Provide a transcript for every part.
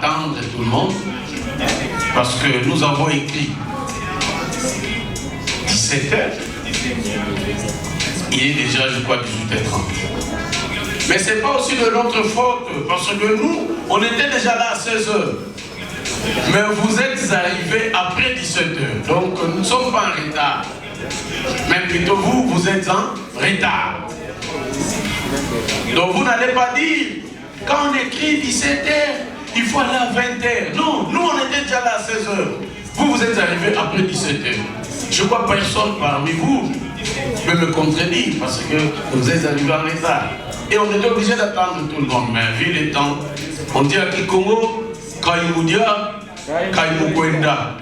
attendre tout le monde parce que nous avons écrit 17h. Il est déjà, je crois, 18h30. Mais ce n'est pas aussi de notre faute parce que nous, on était déjà là à 16h. Mais vous êtes arrivés après 17h. Donc nous ne sommes pas en retard. Mais plutôt vous, vous êtes en retard. Donc vous n'allez pas dire, quand on écrit 17h, il faut aller à 20h. Non, nous on était déjà là à 16h. Vous, vous êtes arrivés après 17h. Je crois que personne parmi vous peut me contredire parce que vous êtes arrivés en retard. Et on était obligé d'attendre tout le monde. Mais vu les temps, on dit à Kikongo, Kaïmoudia, Kaïmoukwenda.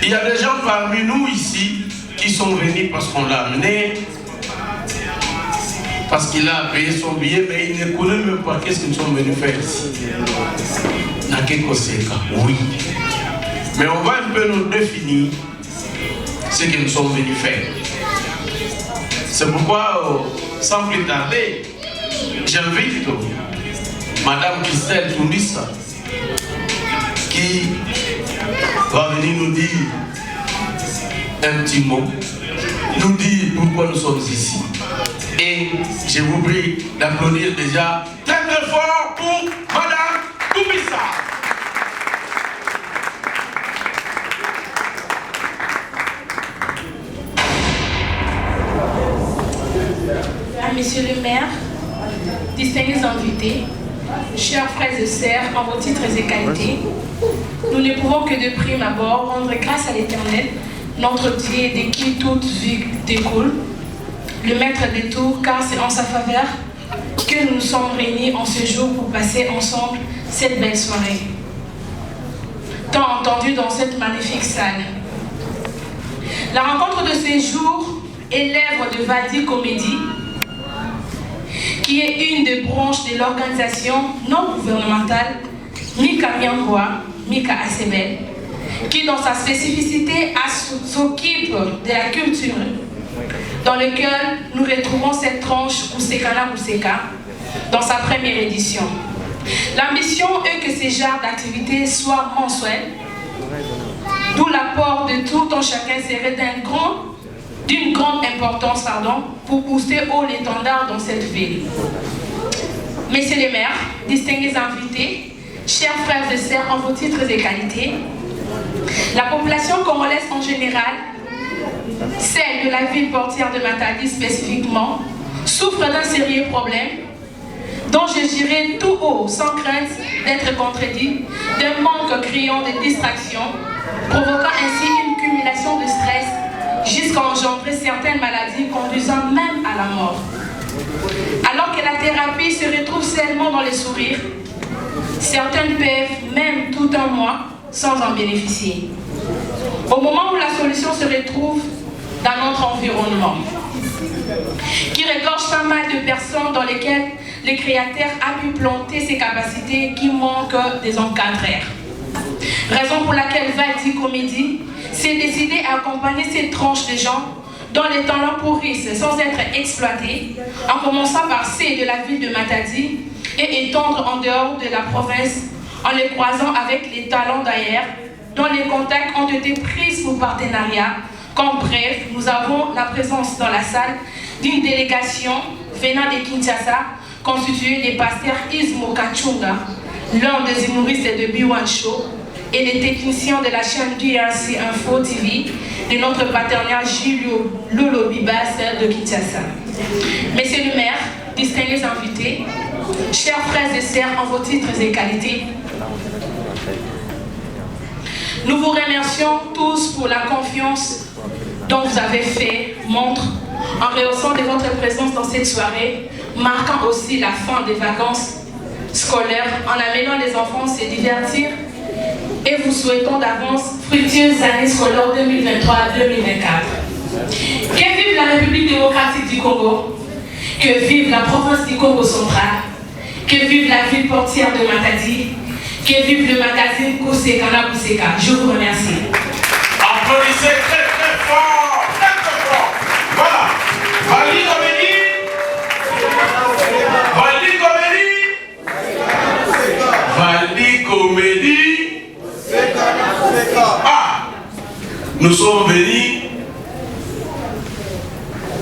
Il y a des gens parmi nous ici qui sont venus parce qu'on l'a amené, parce qu'il a payé son billet, mais il ne connaît même pas qu'est-ce qu'ils sont venus faire ici. Oui. Mais on va un peu nous définir ce que nous sommes venus faire. C'est pourquoi, sans plus tarder, j'invite Madame Christelle Tounissa qui va venir nous dire un petit mot, nous dire pourquoi nous sommes ici. Et je vous prie d'applaudir déjà très très fort pour Madame Tounissa. Monsieur le maire, distingués invités, chers frères et sœurs, en vos titres et qualités, nous ne pouvons que de prime abord rendre grâce à l'Éternel, notre Dieu de qui toute vie découle, le maître des tours, car c'est en sa faveur que nous nous sommes réunis en ce jour pour passer ensemble cette belle soirée. Tant entendu dans cette magnifique salle. La rencontre de ce jour est l'œuvre de Valdi Comédie, qui est une des branches de l'organisation non gouvernementale Mika Miangoa, Mika Asebel, qui dans sa spécificité s'occupe de la culture, dans lequel nous retrouvons cette tranche Kusekana Kuseka dans sa première édition. L'ambition est que ces genres d'activités soient mensuels, d'où l'apport de tout un chacun serait d'une grande importance pour booster haut l'étendard dans cette ville. Messieurs les maires, distingués invités, chers frères et sœurs en vos titres et qualités, la population congolaise en général, celle de la ville portière de Matadi spécifiquement, souffre d'un sérieux problème dont je dirais tout haut, sans crainte d'être contredit, d'un manque criant de distraction, provoquant ainsi une cumulation de stress jusqu'à engendrer certaines maladies conduisant même à la mort. Alors que la thérapie se retrouve seulement dans les sourires, certaines peuvent même tout un mois sans en bénéficier. Au moment où la solution se retrouve dans notre environnement, qui regorge pas mal de personnes dans lesquelles le créateur a pu planter ses capacités qui manquent des encadreurs. Raison pour laquelle Valdi Comédie s'est décidé à accompagner cette tranche de gens dont les talents pourrissent sans être exploités, en commençant par ceux de la ville de Matadi et étendre en dehors de la province en les croisant avec les talents d'ailleurs, dont les contacts ont été pris pour partenariat. Comme bref, nous avons la présence dans la salle d'une délégation venant de Kinshasa, constituée des pasteurs Ismo Kachunga, l'un des humoristes de B1 Show, et les techniciens de la chaîne DRC Info TV, de notre partenaire Julio Lolo Bibas de Kinshasa. Messieurs le maire, distingués invités, chers frères et sœurs en vos titres et qualités, nous vous remercions tous pour la confiance dont vous avez fait montre en rehaussant de votre présence dans cette soirée, marquant aussi la fin des vacances scolaires, en amenant les enfants à se divertir et vous souhaitons d'avance fructueuses années scolaires 2023-2024. Que vive la République démocratique du Congo, que vive la province du Congo central, que vive la ville portière de Matadi, que vive le magazine Kusekana Kuseka. Je vous remercie. Applaudissez très très fort, très très fort. Voilà. Valdi Comédie. Valdi Comédie. comédie. Ah, nous sommes venus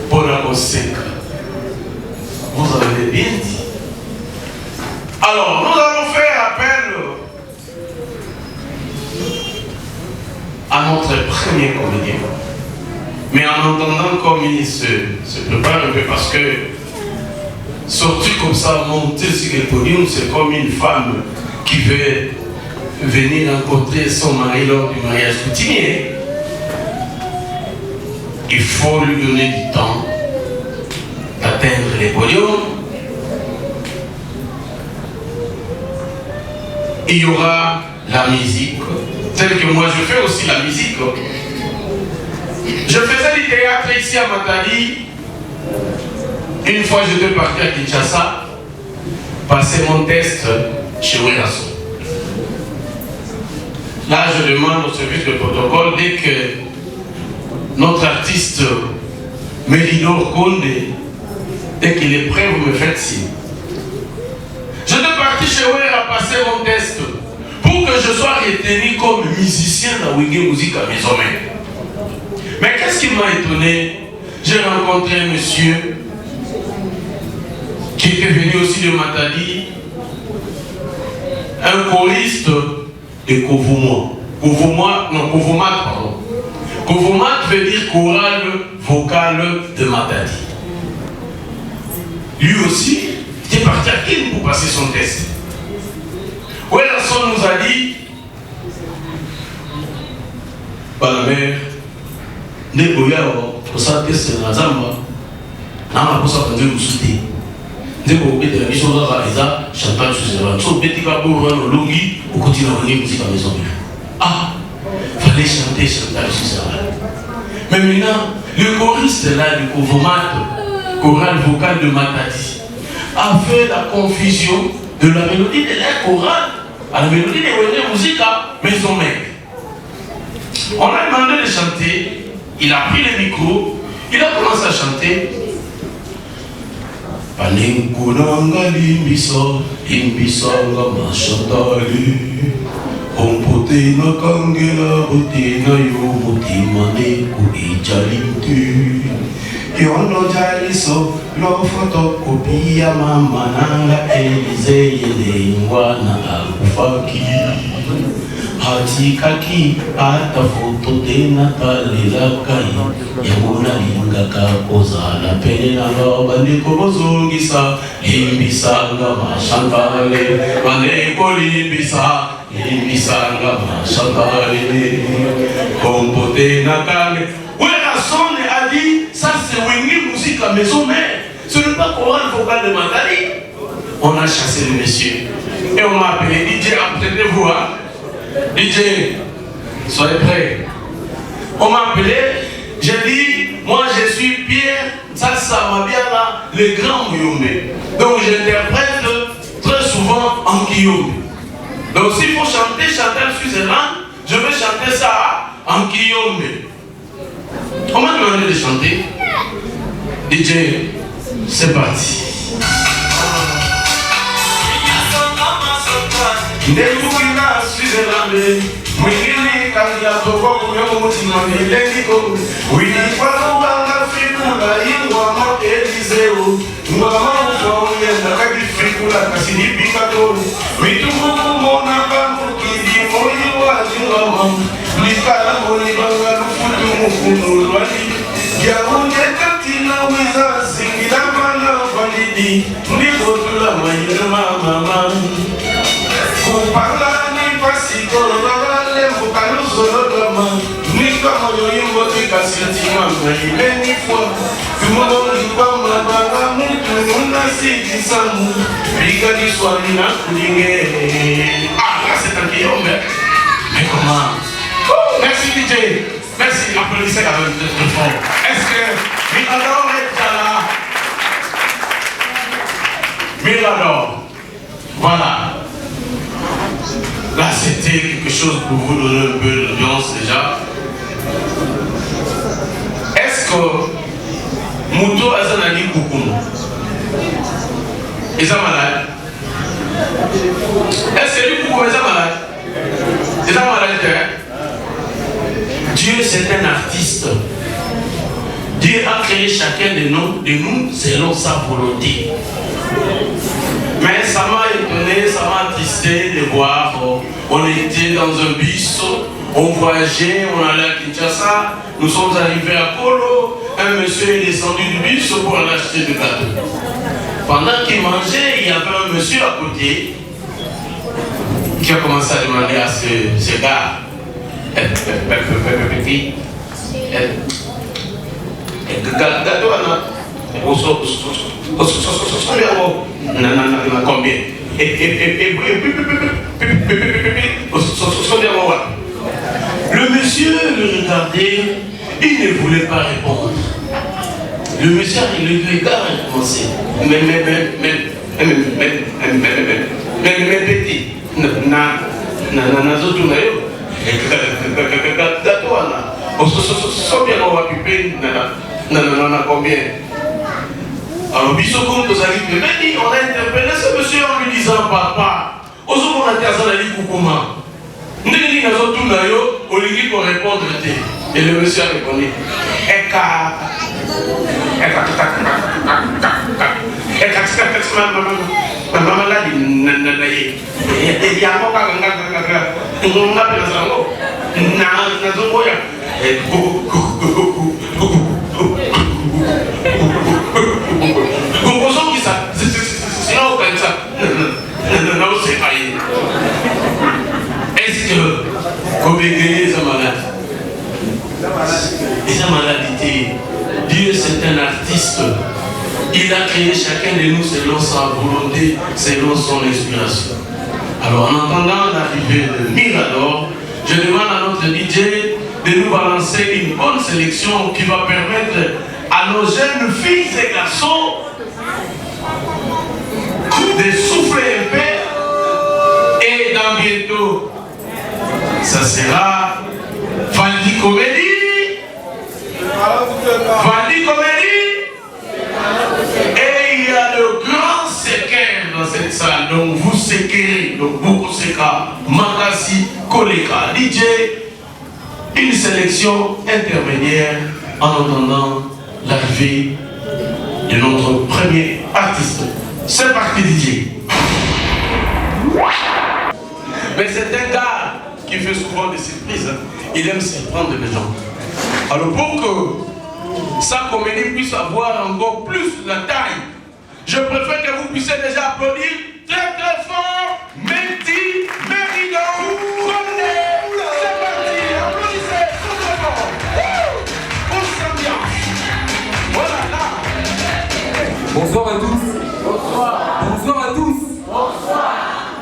pour la musique. Vous avez bien dit. Alors, nous allons faire appel à notre premier comédien. Mais en entendant comme il se prépare un peu, parce que sortir comme ça, monter sur le podium, c'est comme une femme qui veut venir rencontrer son mari lors du mariage coutumier. Il faut lui donner du temps d'atteindre les podiums. Il y aura la musique, telle que moi je fais aussi la musique. Je faisais du théâtre ici à Matadi. Une fois j'étais parti à Kinshasa, passer mon test chez Werasso. Là je demande au service de protocole, dès que notre artiste Mélinor Konde, dès qu'il est prêt, vous me faites signe. J'étais parti chez Wera passer mon test pour que je sois retenu comme musicien dans Wigé Musique à Maison Mère. Mais qu'est-ce qui m'a étonné? J'ai rencontré un monsieur qui était venu aussi de Matadi, un choriste de Kovouma. Kovomat, pardon. Kovomat veut dire chorale vocale de Matadi. Lui aussi, il est parti à Kin pour passer son test. Werasso nous a dit, par la mère, ne boyao, pour ça test na zamba, na ma pour ça prendre le souté. Ne boyao de la mission de la Raisa, chantant sur le so petit capot le longi, au continent de musique à Maison Mère. Ah, fallait chanter sur mais maintenant, le choriste là du Kovomat, chorale vocale de Matadi, a fait la confusion de la mélodie de l'air chorale à la mélodie de Wigé Musique à Maison Mère. On a demandé de chanter, il a pris le micro, il a commencé à chanter. Paninkunanga limbiso, imbisanga machatali. Ompotena kangela botena yo motima ne kuijalimtu. Yono jaliso lo fotokopia mama nanga Elize yele ngwana akufaki. Hatikaki ata foto tena talela kai. Yamuna linga kakozala pene na bandeko bozongisa. Limbisanga mashangale, bandeko limbisa. Limbisanga mashangale, kompote na kane. Werasso a dit, ça c'est Wigé Musique à Maison Mère. Ce n'est pas chorale vocale de Matadi. On a chassé le monsieur. Et on m'a appelé DJ, appelez-vous, hein? DJ, soyez prêts. On m'a appelé, j'ai dit, moi je suis Pierre, ça m'a bien là, le grand Muyombe. Donc j'interprète très souvent en Kiyombe. Donc s'il faut chanter sur ces langues, je vais chanter ça en Kiyombe. On m'a demandé de chanter. DJ, c'est parti. Ndekukina Switzerland, mwingine kandia toko kunyo mutima mileniko. Wini kwa kubanga fikula ingwa mo Elizeo. Ngama ufa uyenda kaki fikula kasidipika toni. Mitukuku mona kangu kidi moyi wa jingama. Nikala moni banga lufutu mukunu lwani. Yaunye katina wiza singila mana validi. Nikotula mayina mama. Kupangani pasiko lole mukaluzo lodama. Nika moyo yimbo tika sitima mweni fwa. Tumuno nikwa mlabanga mutu nuna siti samu. Bika di swali na kulinge. Ah, là c'est un Kiyombe. Mais comment? Oh, merci DJ. Merci, applaudissez la même de fond. Est-ce que Mirador est là? Mirador. Voilà. Là, c'était quelque chose pour vous donner un peu d'ambiance déjà. Est-ce que Mouto Azanali Koukoum est malade? Est-ce que lui Koukoum est malade? créé chacun de nous selon sa volonté. Mais ça m'a étonné, ça m'a attristé de voir, on était dans un bus, on voyageait, on allait à Kinshasa, nous sommes arrivés à Kolo, un monsieur est descendu du bus pour aller acheter du gâteau. Pendant qu'il mangeait, il y avait un monsieur à côté qui a commencé à demander à ce gars, petit, gâteau, combien? Le monsieur le regardait, il ne voulait pas répondre. Le monsieur, le gars a commencé. Mais petit, combien? Alors, on a interpellé ce monsieur en lui disant, papa, on a répondre. Et le monsieur a répondu, est-ce que vous bégayer sa maladie? Et sa maladie, Dieu c'est un artiste. Il a créé chacun de nous selon sa volonté, selon son inspiration. Alors en entendant l'arrivée de Mirador, je demande à notre DJ de nous balancer une bonne sélection qui va permettre à nos jeunes filles et garçons de souffler un peu. Et dans bientôt, ça sera Valdi Comédie. Valdi Comédie. Et il y a le grand séquel dans cette salle. Donc vous séquerez, donc beaucoup séquerez. Makasi Koleka. DJ, une sélection intermédiaire en attendant l'arrivée de notre premier artiste. C'est parti DJ. Mais c'est un gars qui fait souvent des surprises. Il aime surprendre les gens. Alors pour que sa comédie puisse avoir encore plus la taille, je préfère que vous puissiez déjà applaudir très très fort Mehdi Meridor. C'est parti, applaudissez très très fort. On s'ambiance. Voilà là. Bonsoir à tous. Bonsoir. Bonsoir à tous. Bonsoir.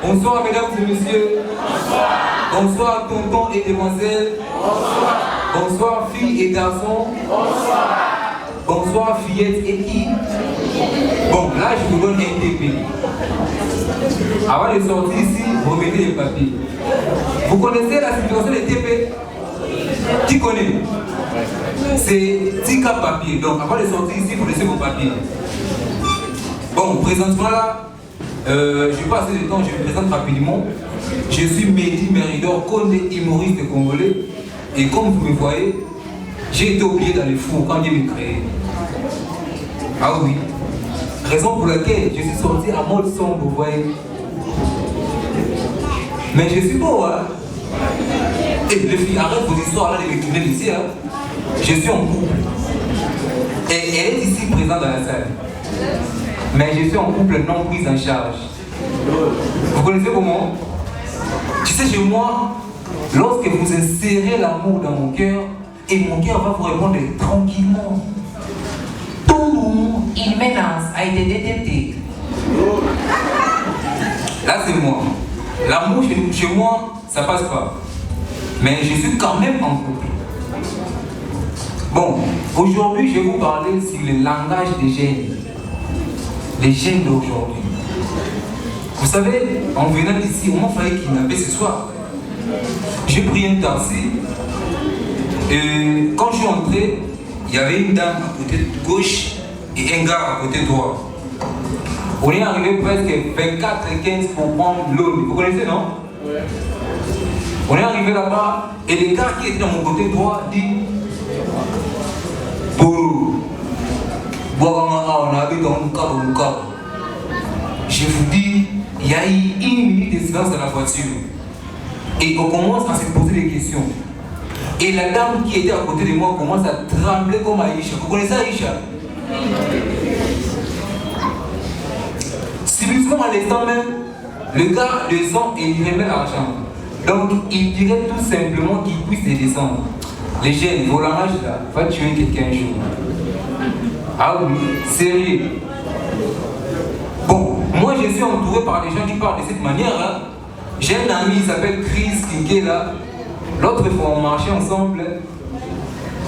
Bonsoir mesdames et messieurs. Bonsoir. Bonsoir tonton et demoiselles. Bonsoir. Bonsoir filles et garçons. Bonsoir. Bonsoir fillettes et qui. Bon, là je vous donne un TP. Avant de sortir ici, vous mettez les papiers. Vous connaissez la situation des TP? Qui connaît? C'est 10 cas papier. Donc avant de sortir ici, vous laissez vos papiers. Bon, présentement là, je vais pas assez de temps, je me présente rapidement. Je suis Mehdi Meridor, Condé humoriste congolais. Et comme vous me voyez, j'ai été oublié dans les fours quand Dieu m'a créé. Ah oui. Raison pour laquelle je suis sorti à mode sombre, vous voyez. Mais je suis beau, hein. Et les filles, arrête vos histoires là de me tourner ici, hein. Je suis en couple. Et elle est ici présente dans la salle. Mais je suis en couple non prise en charge. Vous connaissez comment? Tu sais, chez moi, lorsque vous insérez l'amour dans mon cœur, et mon cœur va vous répondre tranquillement. Tout il menace a été détecté. Là, c'est moi. L'amour chez moi, ça passe pas. Mais je suis quand même en couple. Bon, aujourd'hui, je vais vous parler sur le langage des jeunes. Les jeunes d'aujourd'hui. Vous savez, en venant ici, on m'a failli kidnapper ce soir. J'ai pris un taxi. Et quand je suis entré, il y avait une dame à côté de gauche et un gars à côté droit. On est arrivé presque 24h15 pour prendre l'eau. Vous connaissez, non? Ouais. On est arrivé là-bas et le gars qui était dans mon côté droit dit Bourou. Je vous dis, il y a eu 1 minute de silence dans la voiture. Et on commence à se poser des questions. Et la dame qui était à côté de moi commence à trembler comme Aïcha. Vous connaissez Aïcha? Subitement à l'instant même, le gars descend et il remet l'argent. Donc il dirait tout simplement qu'il puisse descendre. Les jeunes, vos langages là, va tuer quelqu'un un jour. Ah oui, sérieux. Bon, moi je suis entouré par des gens qui parlent de cette manière-là. J'ai un ami, il s'appelle Chris Kinkela. L'autre fois, on marchait ensemble.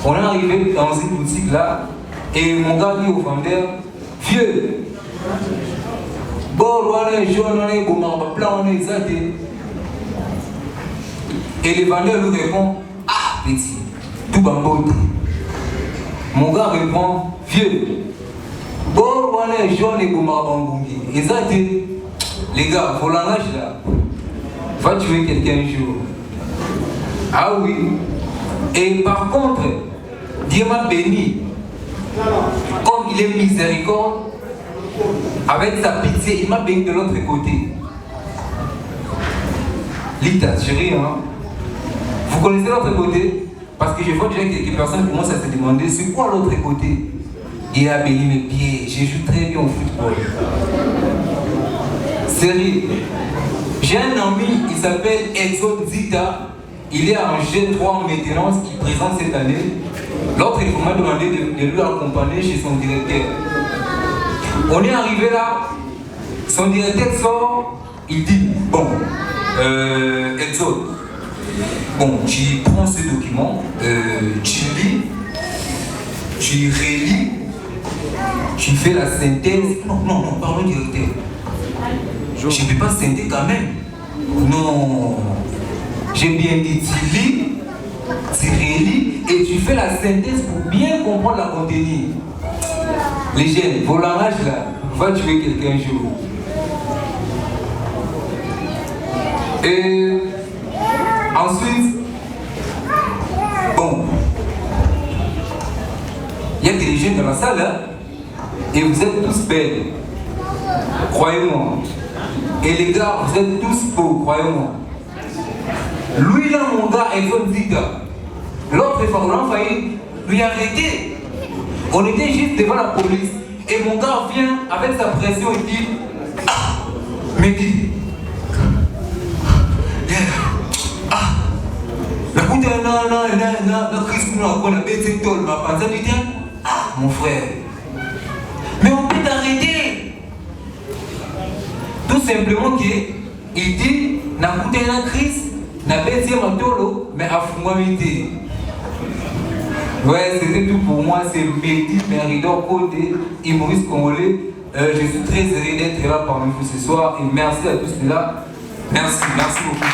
On est arrivé dans une boutique là. Et mon gars dit au vendeur, vieux, bon, on est jaune, on est beau, on est exalté. Et le vendeur lui répond, ah, petit, tout bambou. Mon gars répond, vieux, bon, on est jaune et beau, exalté. Les gars, vos langages là, va tuer quelqu'un un jour. Ah oui. Et par contre, Dieu m'a béni. Comme il est miséricorde, avec sa pitié, il m'a béni de l'autre côté. Lita, chérie, hein? Vous connaissez l'autre côté? Parce que je vois déjà quelques personnes commencent à se demander c'est quoi l'autre côté? Il a béni mes pieds, je joue très bien au football. Sérieux. J'ai un ami, il s'appelle Exo Zita. Il est en G3 en maintenance qui présente cette année. L'autre, il m'a demandé de lui accompagner chez son directeur. On est arrivé là, son directeur sort, il dit, bon, Exo, bon, tu prends ce document, tu lis, tu relis, tu fais la synthèse. Non, pardon, directeur. Je ne peux pas synthèser quand même. Non. J'ai bien dit, tu lis, tu relis et tu fais la synthèse pour bien comprendre la contenu. Les jeunes, vos langages là, va tuer quelqu'un un jour. Et ensuite, bon, il y a des jeunes dans la salle hein, et vous êtes tous belles. Croyez-moi. Et les gars, vous êtes tous beaux, croyez-moi. Lui là, mon gars, est comme Zika. L'autre, on a failli lui arrêter. On était juste devant la police. Et mon gars vient avec sa pression et dit, ah, Mehdi. Ah, la route est la crise nous a bêté tout ma pensée dit, ah, mon frère. Mais on peut t'arrêter. Tout simplement qu'il dit, n'a coûté la crise. N'a pas été matolo, mais à Fumamité. Ouais, c'était tout pour moi. C'est Mehdi Meridor côté humoriste congolais. Je suis très heureux d'être là parmi vous ce soir et merci à tous de là. Merci beaucoup.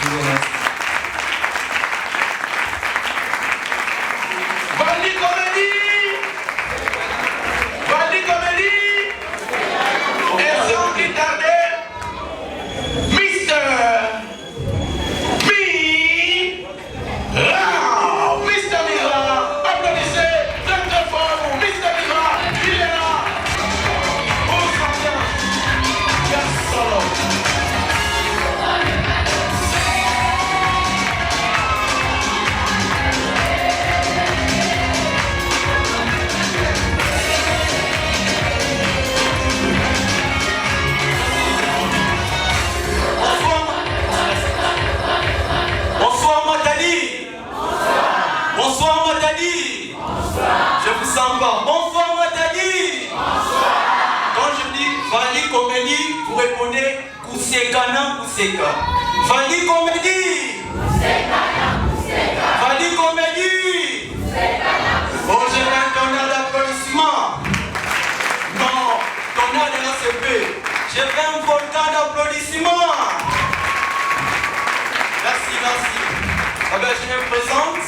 Vous répondez Koussekana Kousseka. Vali Comédie. Vali Comédie. Bon, je vais un tonnerre d'applaudissements. Non, tonnerre de l'ACP. Je vais un volcan d'applaudissements. Merci. Ah ben, je me présente.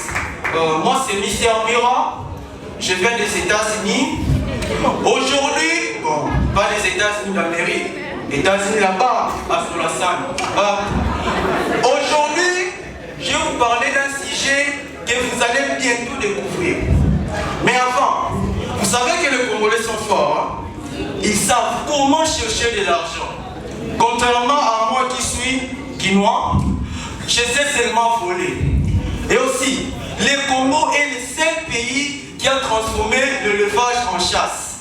Moi, c'est Mister Mira. Je viens des États-Unis. Aujourd'hui, bon, pas les États-Unis d'Amérique, États-Unis là-bas, sur la salle. Aujourd'hui, je vais vous parler d'un sujet que vous allez bientôt découvrir. Mais avant, vous savez que les Congolais sont forts. savent comment chercher de l'argent. Contrairement à moi qui suis guinois, je sais seulement voler. Et aussi, le Congo est le seul pays qui a transformé l'élevage en chasse.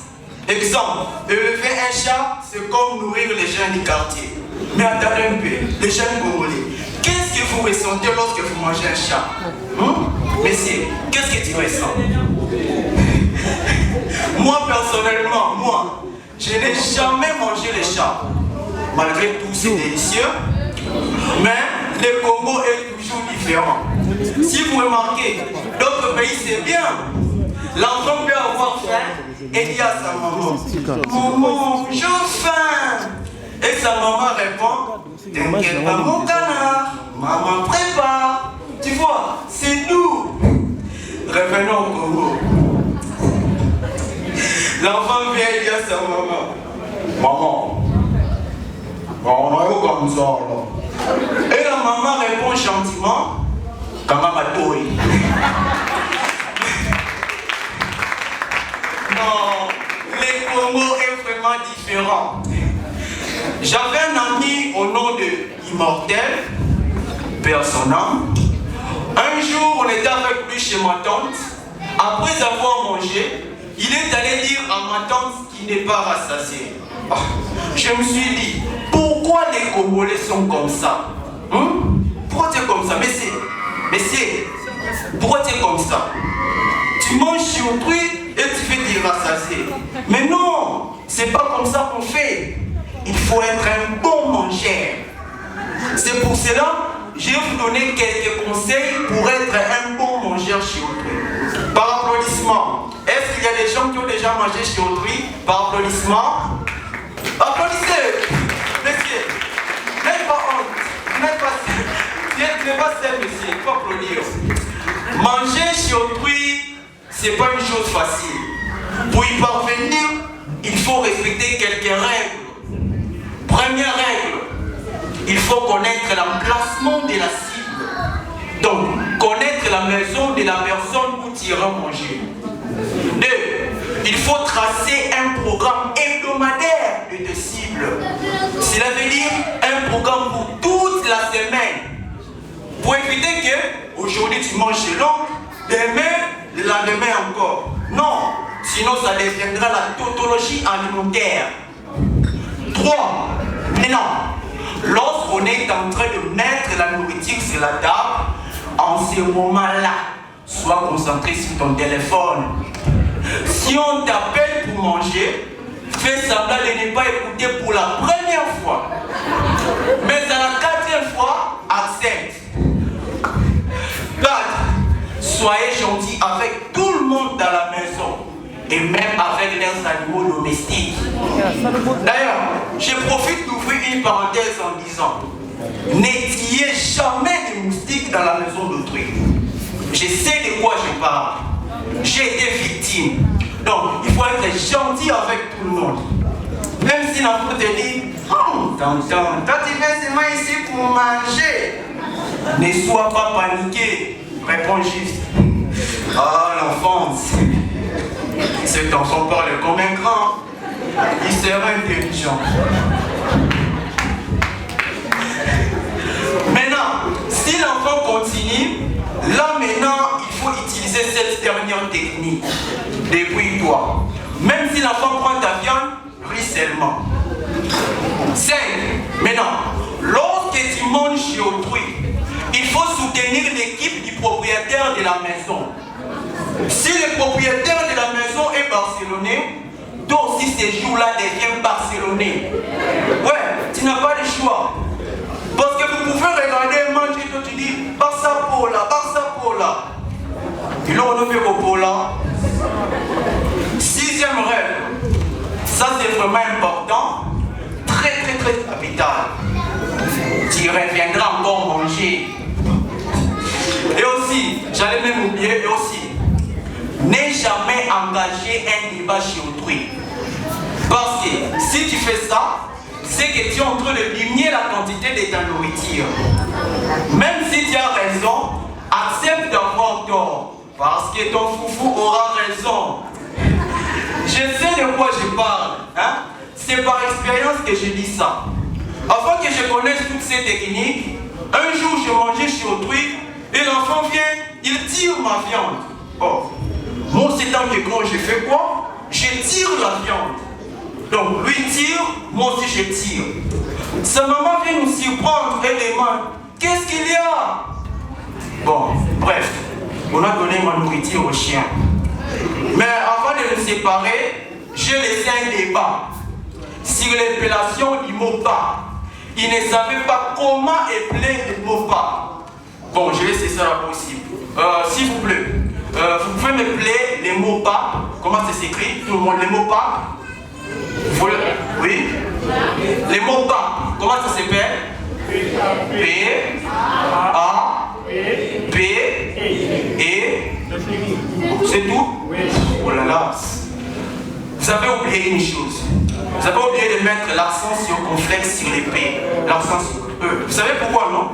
Exemple, élever un chat, c'est comme nourrir les jeunes du quartier. Mais attendez un peu, les jeunes congolais, qu'est-ce que vous ressentez lorsque vous mangez un chat? Messieurs, qu'est-ce que tu ressens? Moi, personnellement, je n'ai jamais mangé les chats. Malgré tout, c'est délicieux. Mais le Congo est toujours différent. Si vous remarquez, d'autres pays, c'est bien. L'enfant peut avoir faim et dire à sa maman, maman, j'ai faim. Et sa maman répond, t'inquiète pas mon canard, maman prépare. Tu vois, c'est nous. Revenons au Congo. L'enfant vient dire à sa maman, maman, on a eu comme ça là. Et la maman répond gentiment, comment ma toy. Non, le Congo est vraiment différent. J'avais un ami au nom de Immortel, père son âme. Un jour, on était avec lui chez ma tante. Après avoir mangé, il est allé dire à ma tante qu'il n'est pas rassasié. Je me suis dit, pourquoi les Congolais sont comme ça? Pourquoi tu es comme ça? Messieurs, pourquoi tu es comme ça? Tu manges sur autrui et tu fais des rassasiés. Mais non, c'est pas comme ça qu'on fait. Il faut être un bon mangeur. C'est pour cela que je vais vous donner quelques conseils pour être un bon mangeur chez autrui. Par applaudissement. Est-ce qu'il y a des gens qui ont déjà mangé chez autrui? Par applaudissement. Applaudissez. Messieurs, n'êtes pas honte. N'êtes pas seul, messieurs. Il faut applaudir. Manger chez autrui, c'est pas une chose facile. Pour y parvenir, il faut respecter quelques règles. Première règle, il faut connaître l'emplacement de la cible. Donc, connaître la maison de la personne où tu iras manger. 2. Il faut tracer un programme hebdomadaire de tes cibles. Cela veut dire un programme pour toute la semaine. Pour éviter que aujourd'hui tu manges chez l'oncle, demain, le lendemain encore. Non, sinon ça deviendra la tautologie alimentaire. 3. Maintenant, lorsqu'on est en train de mettre la nourriture sur la table, en ce moment-là, sois concentré sur ton téléphone. Si on t'appelle pour manger, fais semblant de ne pas écouter pour la première fois. Mais à la 4e fois, accepte. 4. Soyez gentils avec tout le monde dans la maison. Et même avec leurs animaux domestiques. D'ailleurs, je profite d'ouvrir une parenthèse en disant, n'étillez jamais des moustiques dans la maison d'autrui. Je sais de quoi je parle. J'ai été victime. Donc, il faut être gentil avec tout le monde. Même si l'enfant te dit, tonton, toi tu viens seulement ici pour manger. Ne sois pas paniqué. Réponds juste. L'enfance. Cet enfant parle comme un grand. Il sera intelligent. Maintenant, si l'enfant continue, là maintenant, il faut utiliser cette dernière technique. Débrouille-toi. Même si l'enfant prend ta viande, ris seulement. 5. Maintenant, lorsque tu manges chez autrui, il faut soutenir l'équipe du propriétaire de la maison. Si le propriétaire de la maison est barcelonais, toi aussi ces jours-là deviennent barcelonais. Ouais, tu n'as pas le choix. Parce que vous pouvez regarder un match et toi tu dis Barça Pola, Barça Pola. Et là on a fait au Pola. 6e règle. Ça c'est vraiment important. Très capital. Tu reviendras encore manger. Et aussi, j'allais même oublier, et aussi, n'aie jamais engagé un débat chez autrui. Parce que si tu fais ça, c'est que tu es en train de diminuer la quantité de ta nourriture. Même si tu as raison, accepte d'avoir tort. Parce que ton foufou aura raison. Je sais de quoi je parle. Hein? c'est par expérience que je dis ça. Avant que je connaisse toutes ces techniques, un jour je mangeais chez autrui et l'enfant vient, il tire ma viande. Bon, moi c'est tant que grand, je fais quoi? Je tire la viande. Donc lui tire, moi aussi je tire. Sa maman vient nous surprendre et demande, qu'est-ce qu'il y a? Bon, bref, on a donné ma nourriture au chien. Mais avant de nous séparer, j'ai laissé un débat sur l'épellation du mot pas. Il ne savait pas comment épeler le mot pas. Bon, je laisse ça là possible. S'il vous plaît, vous pouvez m'épeler les mots pas. Comment ça s'écrit? Tout le monde, les mots pas. Oui. Les mots pas. Comment ça s'appelle? P, A, P, E. C'est tout? Oh là là. Vous avez oublié une chose. Vous avez oublié de mettre l'accent sur complexe sur les P. L'accent sur E. Vous savez pourquoi, non?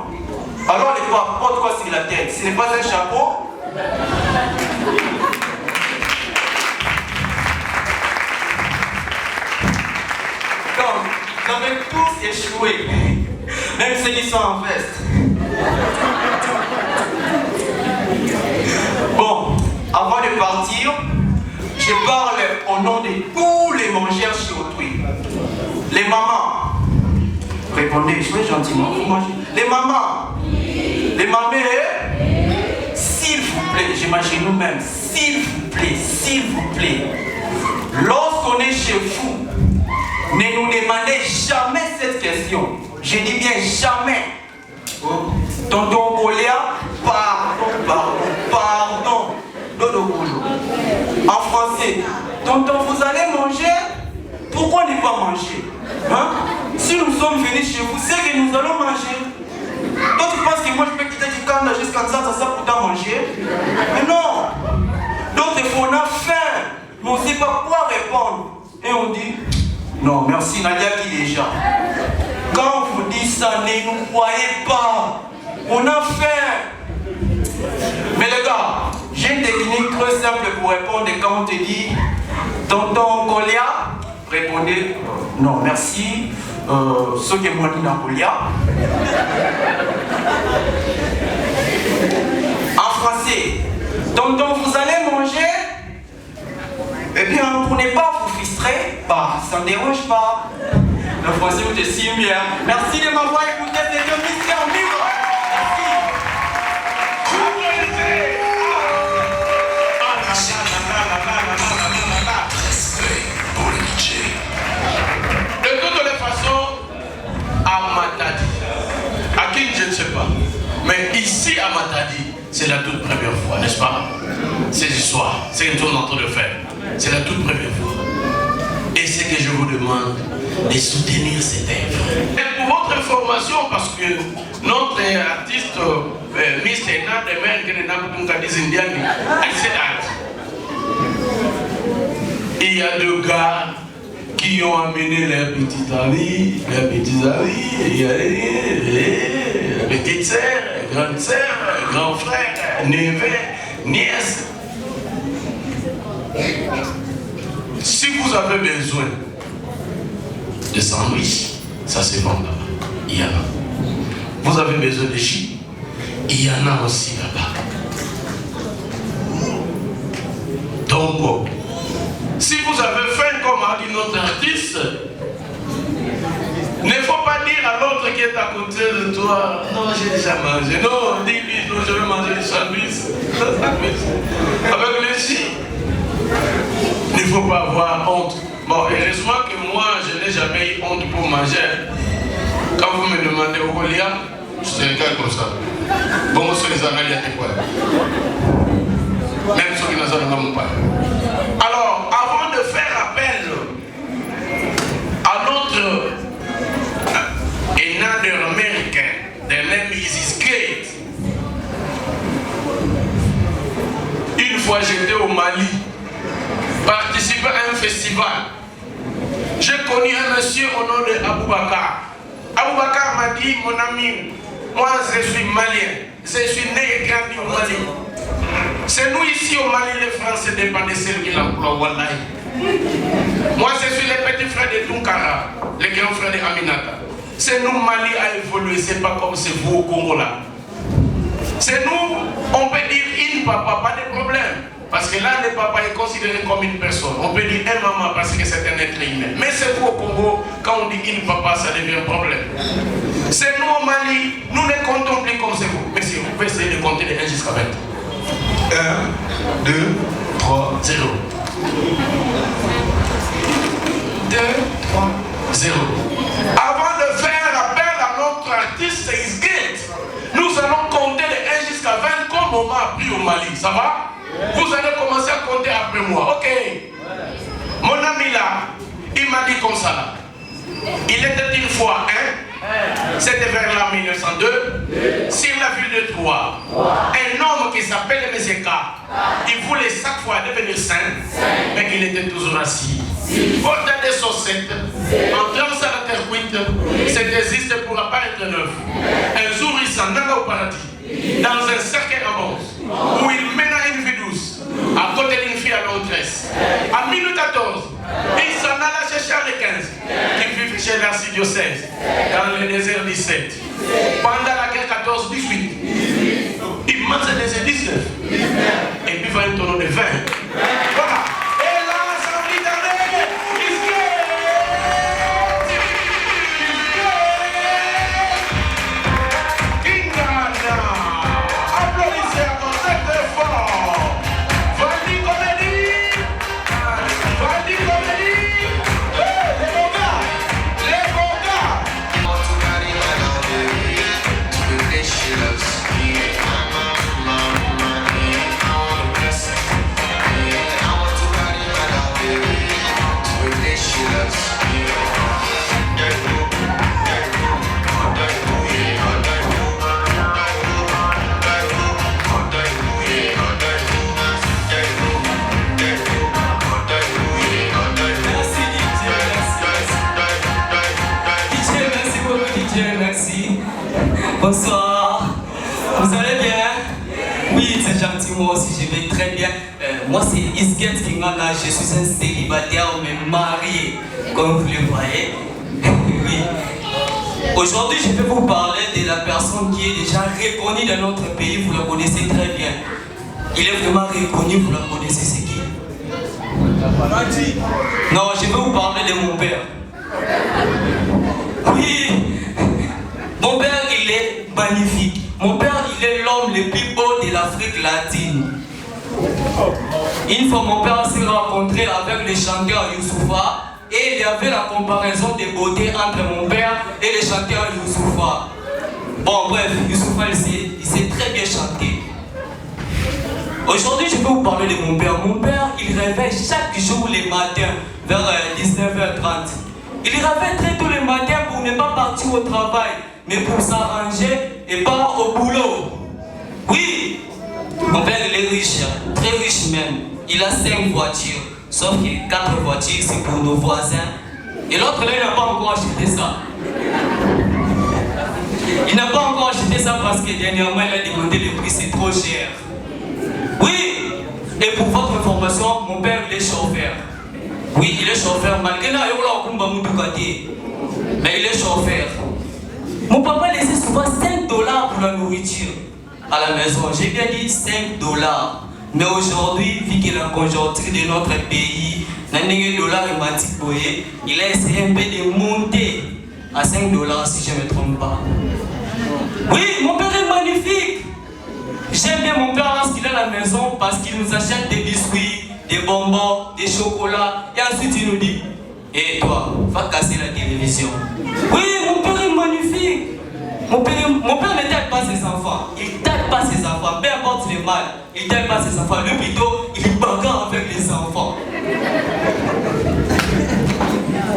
Alors les pas, porte quoi sur la tête? Ce n'est pas un chapeau? Donc, vous avez tous échoué. Même ceux qui sont en veste. Bon, avant de partir, je parle au nom de tous les mangeurs chez autrui. Les mamans, répondez, jouez gentiment, vous mangez. Les mamans, les mamères, s'il vous plaît, j'imagine nous-mêmes, s'il vous plaît, lorsqu'on est chez vous, ne nous demandez jamais cette question. Je dis bien jamais. Tonton Golia, pardon. Dodo Boulot. En français, tonton, vous allez manger? Pourquoi ne pas manger? Hein? Si nous sommes venus chez vous, c'est que nous allons manger. Toi, tu penses que moi je peux quitter du camp jusqu'à ça pour t'en manger? Mais non! D'autres fois, on a faim, mais on ne sait pas quoi répondre. Et on dit, non, merci, Nadia qui déjà. Quand on vous dit ça, ne nous croyez pas. On a faim. Mais les gars, j'ai une technique très simple pour répondre quand on te dit tonton Golia, répondez non merci, ce que moi dit dans Golia. En français, tonton vous allez manger? Eh bien pour ne pas vous frustrer, bah ça ne dérange pas. Le français vous est si bien. Merci de m'avoir écouté, c'était Mister Miro. De toutes les façons, à Matadi, à qui je ne sais pas, mais ici à Matadi, c'est la toute première fois, n'est-ce pas? Ces histoires, c'est ce que nous sommes en train de faire, c'est la toute première fois. Et c'est que je vous demande de soutenir cette œuvre. Et pour votre information, parce que notre artiste, Mr. Nademer, qui est il y a deux gars qui ont amené leurs petits amis, petites sœurs, grandes sœurs, grands frères, neveux, nièces. Si vous avez besoin de sandwich, ça se vend là-bas. Il y en a. Vous avez besoin de jus, il y en a aussi là-bas. Donc, si vous avez faim, comme a dit notre artiste, ne faut pas dire à l'autre qui est à côté de toi, non, j'ai déjà mangé. Non, dis-lui, non, je vais manger du sandwich. Avec le jus. Il ne faut pas avoir honte. Bon, heureusement que moi, je n'ai jamais eu honte pour manger. Quand vous me demandez au Golia, c'est un cas comme ça. Bon, sur les annales, il y a des poils. Même ceux qui n'en ont pas. Alors, avant de faire appel à notre énateur américain, de name is great. Une fois j'étais au Mali, participer à un festival. J'ai connu un monsieur au nom de Aboubakar. Aboubakar m'a dit, mon ami, moi je suis malien, je suis né et grandi au Mali. C'est nous ici au Mali, les Français dépendent de ceux qui l'emploient, wallahi. Moi, je suis le petit frère de Tunkara, le grand frère de Aminata. C'est nous, Mali a évolué, c'est pas comme c'est vous au Congo là. C'est nous, on peut dire une papa, pas de problème. Parce que là, le papa est considéré comme une personne. On peut dire un maman parce que c'est un être humain. Mais c'est vous au Congo, quand on dit une papa, ça devient un problème. C'est nous au Mali, nous ne comptons plus comme c'est vous. Mais si vous pouvez essayer de compter de 1 jusqu'à 20. 1, 2, 3, 0. 2, 3, 0. Avant de faire appel à notre artiste, c'est Isgate. Nous allons compter de 1 jusqu'à 20 comme on m'a appris au Mali. Ça va? Vous allez commencer à compter après moi. Ok. Mon ami là, il m'a dit comme ça là. Il était une fois c'était vers l'an 1902, sur la ville de Troyes. Un homme qui s'appelle Mézéka, il voulait chaque fois devenir saint, mais il était toujours assis. Portant des chaussettes, entrant sur la terre cuite, c'est désiste pour apparaître neuf. Un jour, il s'en alla au paradis, dans un cercle en bronze, où il mena une vie douce, à côté d'une fille à l'autresse. En 1914, il s'en alla chez Charles XV, qui vivait chez l'archidiocèse, dans le désert 17. Pendant la guerre 14-18, il mange le désert 19, et puis va un tonneau de vin. Voilà. Et là, l'Assemblée d'Amérique, applaudissez à mon secteur fort. Valdi Comédie. Valdi Comédie. Les bons gars. Les bons gars. Bonsoir, vous allez bien? Oui, c'est gentil, moi aussi je vais très bien. Moi c'est Isgate Kingana, je suis un célibataire mais marié, comme vous le voyez. Oui. Aujourd'hui je vais vous parler de la personne qui est déjà reconnue dans notre pays, vous la connaissez très bien. Il est vraiment reconnu, vous la connaissez, c'est qui? Non, je vais vous parler de mon père. Oui. Mon père, il est magnifique. Mon père, il est l'homme le plus beau de l'Afrique latine. Une fois, mon père s'est rencontré avec le chanteur Youssoufa et il y avait la comparaison de beauté entre mon père et le chanteur Youssoufa. Bon, bref, Youssoufa, il sait très bien chanter. Aujourd'hui, je vais vous parler de mon père. Mon père, il réveille chaque jour les matins vers 19h30. Il réveille très tôt le matin pour ne pas partir au travail, mais pour s'arranger et pas au boulot. Oui, mon père il est riche, très riche même. Il a 5 voitures, sauf que 4 voitures c'est pour nos voisins. Et l'autre là il n'a pas encore acheté ça. Il n'a pas encore acheté ça parce que dernièrement il a demandé le prix, c'est trop cher. Oui, et pour votre information, mon père il est chauffeur. Oui, il est chauffeur, malgré mais il est chauffeur. Mon papa laissait souvent 5 $ pour la nourriture à la maison. J'ai bien dit 5 $. Mais aujourd'hui, vu que la conjoncture de notre pays, il a essayé un peu de monter à 5 $ si je ne me trompe pas. Oui, mon père est magnifique. J'aime bien mon père lorsqu'il est à la maison parce qu'il nous achète des biscuits, des bonbons, des chocolats. Et ensuite il nous dit, et toi, va casser la télévision. Oui, mon père est magnifique. Mon père ne tape pas ses enfants. Il ne tape pas ses enfants, peu importe le mal. Il ne tape pas ses enfants. Lui plutôt, il bagarre avec les enfants.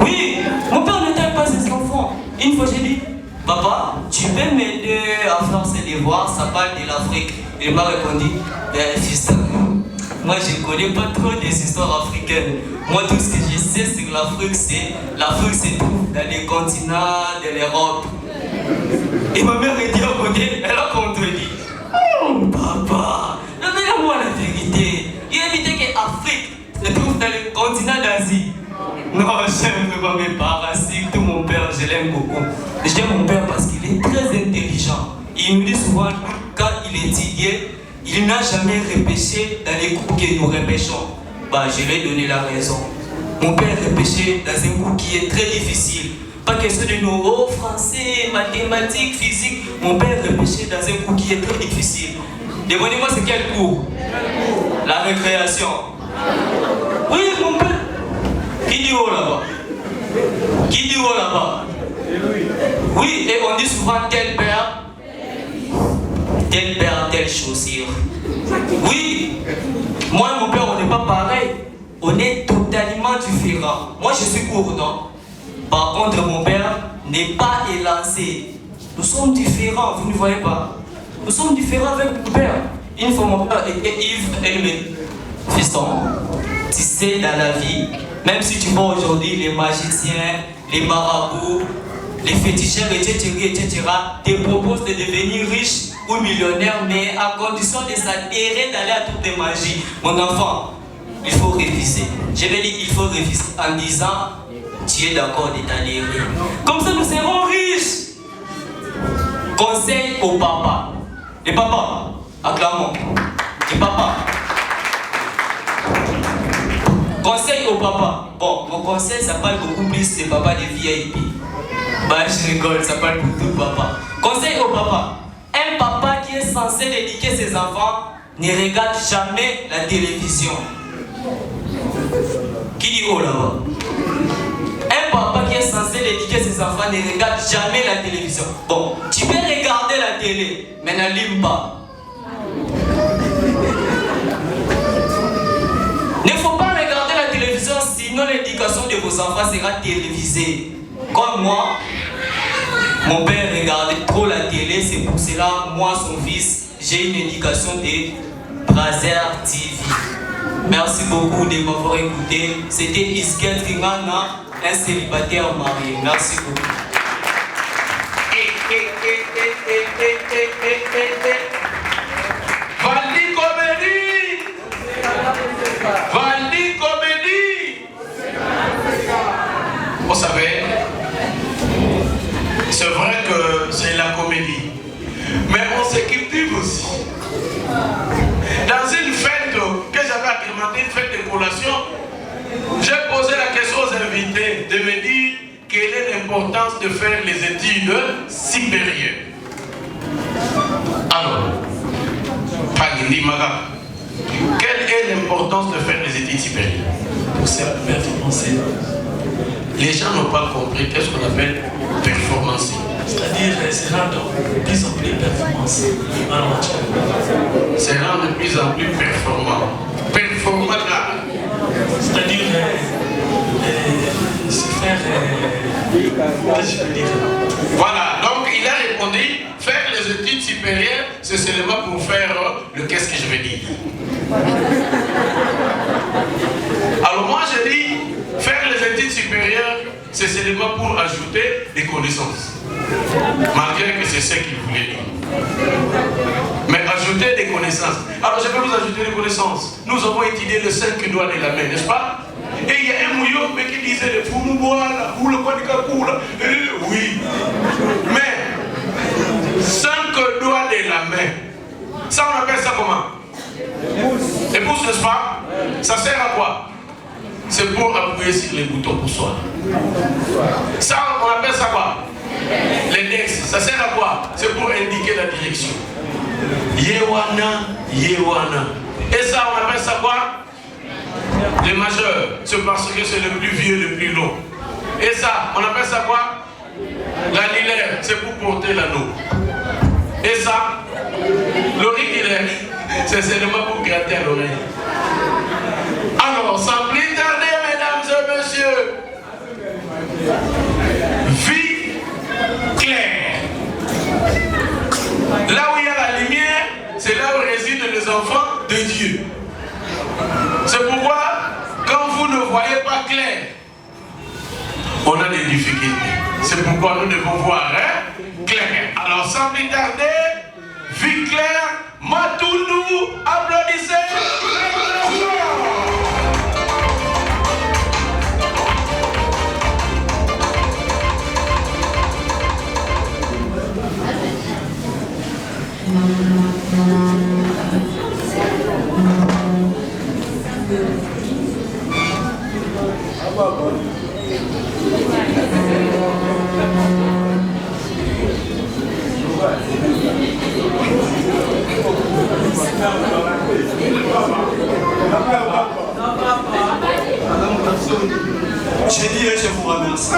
Oui, mon père ne tape pas ses enfants. Une fois j'ai dit, papa, tu peux m'aider à faire ses devoirs, ça parle de l'Afrique. Il m'a répondu, fils, moi je ne connais pas trop des histoires africaines. Moi tout ce que je sais sur l'Afrique se trouve dans les continents de l'Europe. Et ma mère est dit à côté, elle a contredit. Oh papa, donne-moi la vérité. Il a dit que l'Afrique se trouve dans le continent de vois mes parents, tout mon père, je l'aime beaucoup. J'aime mon père parce qu'il est très intelligent. Il nous dit souvent, quand il étudiait, il n'a jamais repêché dans les cours que nous repêchons. Bah, je lui ai donné la raison. Mon père repêchait dans un cours qui est très difficile. Pas question de nos français, mathématiques, physique. Mon père repêchait dans un cours qui est très difficile. Demandez-moi c'est quel cours? La récréation. Oui, mon père. Qui dit oh là-bas? Qui dit oh là-bas? Oui, et on dit souvent tel père, telle chaussure. Oui, moi et mon père, on n'est pas pareil. On est totalement différents. Moi, je suis gourdon. Par contre, mon père n'est pas élancé. Nous sommes différents, vous ne voyez pas? Nous sommes différents avec mon père. Une fois, mon père était ivre, elle me dit, fiston, tu sais, dans la vie, même si tu vois aujourd'hui les magiciens, les marabouts, les féticheurs, etc., te proposent de devenir riche ou millionnaire, mais à condition de s'adhérer d'aller à toutes les magies. Mon enfant, il faut réviser. Je vais dire, il faut réviser en disant, tu es d'accord de t'adhérer. Comme ça, nous serons riches. Conseil au papa. Les papas, acclamons. Les papas. Conseil au papa. Bon, mon conseil, ça parle beaucoup plus des papas de VIP. Bah, je rigole, ça parle pour tout papa. Conseil au papa. Un papa qui est censé éduquer ses enfants ne regarde jamais la télévision. Qui dit oh là-bas? Un papa qui est censé éduquer ses enfants ne regarde jamais la télévision. Bon, tu peux regarder la télé, mais n'allume pas. Ne faut pas regarder la télévision, sinon l'éducation de vos enfants sera télévisée. Comme moi, mon père regardait trop la télé, c'est pour cela, moi, son fils, j'ai une éducation de Brazer TV. Merci beaucoup de m'avoir écouté. C'était Isket Ringana, un célibataire marié. Merci beaucoup. Valdi Comédie! Valdi Comédie! Vous savez, c'est vrai que c'est la comédie, mais on se cultive aussi. Dans une fête que j'avais agrémentée, une fête de collation, j'ai posé la question aux invités de me dire quelle est l'importance de faire les études supérieures. Alors, quelle est l'importance de faire les études supérieures? Pour se performancer. Les gens n'ont pas compris qu'est-ce qu'on appelle performancer. C'est-à-dire se rendre de plus en plus performant. Se rendre de plus en plus performant. Performant. C'est-à-dire se faire. Qu'est-ce que je veux dire? Voilà, donc il a répondu, faire les études supérieures, c'est seulement pour faire le qu'est-ce que je veux dire. Alors moi je dis, faire les études supérieures, c'est seulement pour ajouter des connaissances. Malgré que c'est ce qu'il voulait dire. Mais ajouter des connaissances. Alors je vais vous ajouter des connaissances. Nous avons étudié les 5 doigts de la main, n'est-ce pas? Et il y a un mouillot qui disait le foumouboala, ou le kwanikakoula. Oui. Mais 5 doigts de la main. Ça on appelle ça comment? Les pouces, n'est-ce pas? Ça sert à quoi? C'est pour appuyer sur les boutons pour soi. Ça on appelle ça quoi? L'index, ça sert à quoi? C'est pour indiquer la direction. Yewana, Yewana. Et ça, on appelle ça quoi? Les majeurs. C'est parce que c'est le plus vieux, le plus long. Et ça, on appelle ça quoi? L'annilaire, c'est pour porter l'anneau. Et ça, l'auriculaire, c'est seulement pour gratter à l'oreille. Alors, sans plus tarder, mesdames et messieurs, vie claire. Là où il y a la lumière, c'est là où résident les enfants de Dieu. C'est pourquoi, quand vous ne voyez pas clair, on a des difficultés. C'est pourquoi nous devons voir clair. Alors, sans plus tarder, vie claire, Matoundou, applaudissez. J'ai dit et je vous remercie.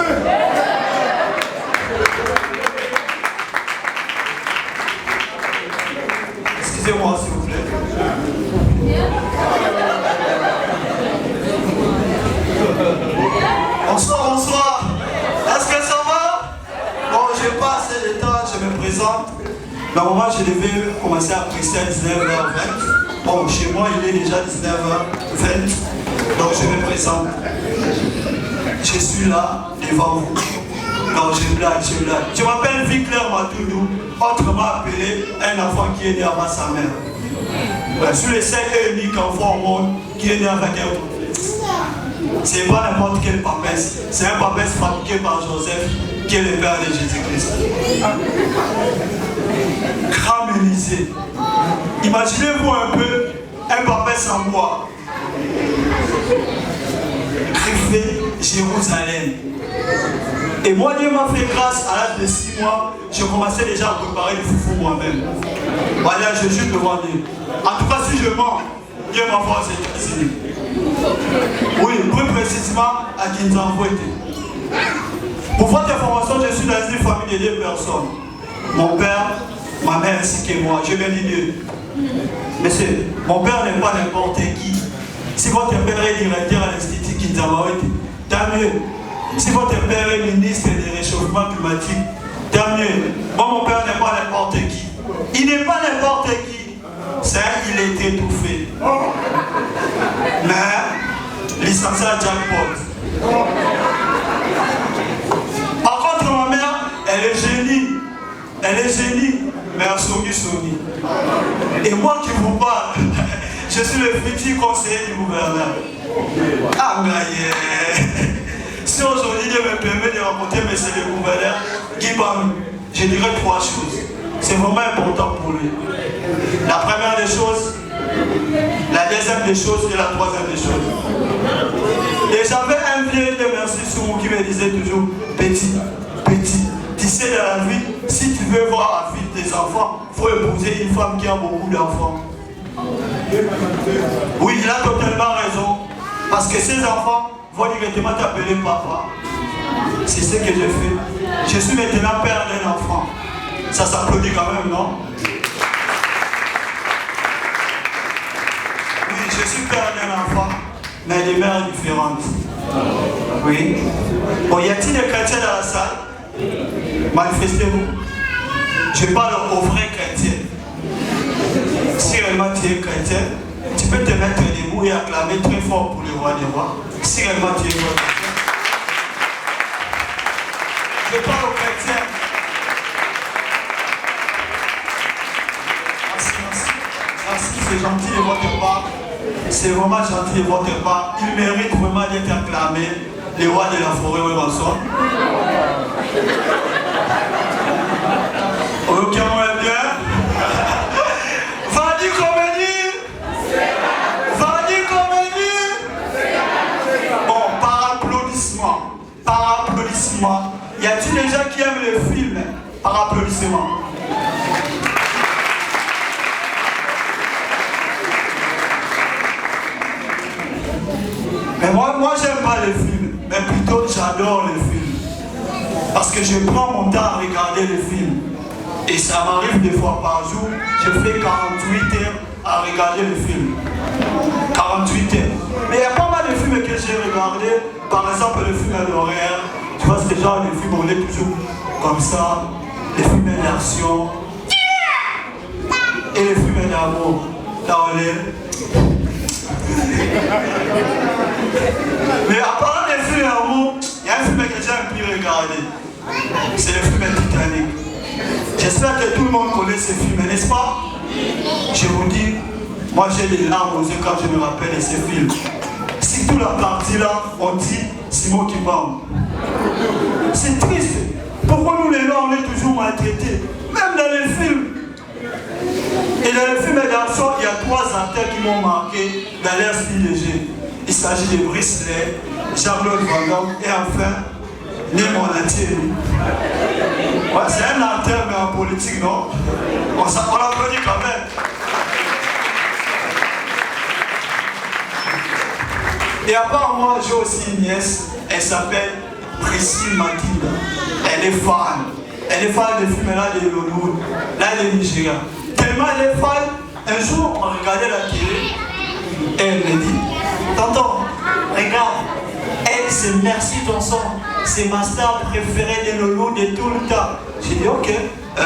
Excusez-moi s'il vous plaît. Bonsoir, bonsoir. Est-ce que ça va? Bon, je n'ai pas assez de temps, je me présente. Normalement, je devais commencer à prester à 19h20. Bon, chez moi, il est déjà 19h20. Donc, je me présente. Je suis là, devant vous. Non, je blague. Je m'appelle Victor Matoudou, autrement appelé un enfant qui est né avant sa mère. Je suis le seul et unique enfant au monde qui est né avec un. C'est pas n'importe quel papesse, c'est un papesse fabriqué par Joseph, qui est le père de Jésus-Christ. Caramélisé. Imaginez-vous un peu un papesse en bois. Griffé Jérusalem. Et moi, Dieu m'a fait grâce à l'âge de 6 mois, je commençais déjà à préparer le foufou moi-même. Voilà, je jure devant Dieu. En tout cas, si je mens, Dieu m'a fait aux États-Unis. Oui, plus précisément à Kinzanfouete. Pour votre information, je suis dans une famille de 2 personnes. Mon père, ma mère ainsi que moi. Je bien dit Dieu. Monsieur, mon père n'est pas n'importe qui. Si votre père est directeur à l'Institut Kinzanfouete, tant mieux. Si votre père est ministre du réchauffement climatique, tant mieux. Moi, mon père n'est pas n'importe qui. Il n'est pas n'importe qui. Ça, il est étouffé. Mais, licencié à jackpot. Par contre, ma mère, elle est génie. Elle est génie. Mais elle Sony. Et moi qui vous parle, je suis le futur conseiller du gouverneur. Ah, mais si aujourd'hui Dieu me permet de rencontrer M. le gouverneur Guy Bam, je dirais 3 choses. C'est vraiment important pour lui. La première des choses, la deuxième des choses et la troisième des choses. Et j'avais un vieil de merci sur moi qui me disait toujours, petit, tu sais dans la vie, si tu veux voir la vie de tes enfants, il faut épouser une femme qui a beaucoup d'enfants. Oui, il a totalement raison. Parce que ces enfants vont directement t'appeler papa. C'est ce que je fais. Je suis maintenant père d'un enfant. Ça s'applaudit quand même, non? Oui, je suis père d'un enfant, mais des mères différentes. Oui. Bon, y a-t-il des chrétiens dans la salle? Manifestez-vous. Je parle aux vrais chrétiens. Si réellement tu es chrétien, tu peux te mettre debout et acclamer très fort pour le roi des rois. Si réellement tu es chrétien. Je parle aux chrétiens. Merci, c'est gentil de votre part. C'est vraiment gentil de votre part. Il mérite vraiment d'être acclamé. Le roi de la forêt, Webanson. Ok, on est bien. Va-t-il comédie? Va-t-il comédie? Bon, par applaudissement. Par applaudissement. Y a-t-il des gens qui aiment le film? Par applaudissement. Mais moi j'aime pas les films, mais plutôt j'adore les films. Parce que je prends mon temps à regarder les films. Et ça m'arrive des fois par jour, je fais 48 heures à regarder les films. 48 heures. Mais il y a pas mal de films que j'ai regardés. Par exemple, le film d'horreur. Tu vois, c'est le genre de films où on est toujours comme ça. Les films d'action. Et les films d'amour. Là on est. Mais à part les films d'amour, il y a un film que j'ai pu regarder. C'est le film Titanic. J'espère que tout le monde connaît ce film, n'est-ce pas? Je vous dis, moi j'ai des larmes aux yeux quand je me rappelle de ce film. Si toute la partie là, on dit Simon qui parle. C'est triste. Pourquoi nous les Noirs on est toujours maltraités? Même dans les films. garçons, il y a 3 acteurs qui m'ont marqué dans leur style de jeu. Il s'agit de Brice Lay, Jean-Claude Van Damme et enfin, Nemo Natieri. Ouais, c'est un acteur, mais en politique, non? On l'applaudit quand même. Et à part moi, j'ai aussi une nièce, elle s'appelle Priscille Matilda. Elle est fan. Elle est fan des films là de Hollywood, là de Nigeria. Tellement elle est fan, un jour on regardait la télé et elle me dit, tonton, regarde, elle c'est Merci Tonson, c'est ma star préférée de Hollywood de tout le temps. J'ai dit ok,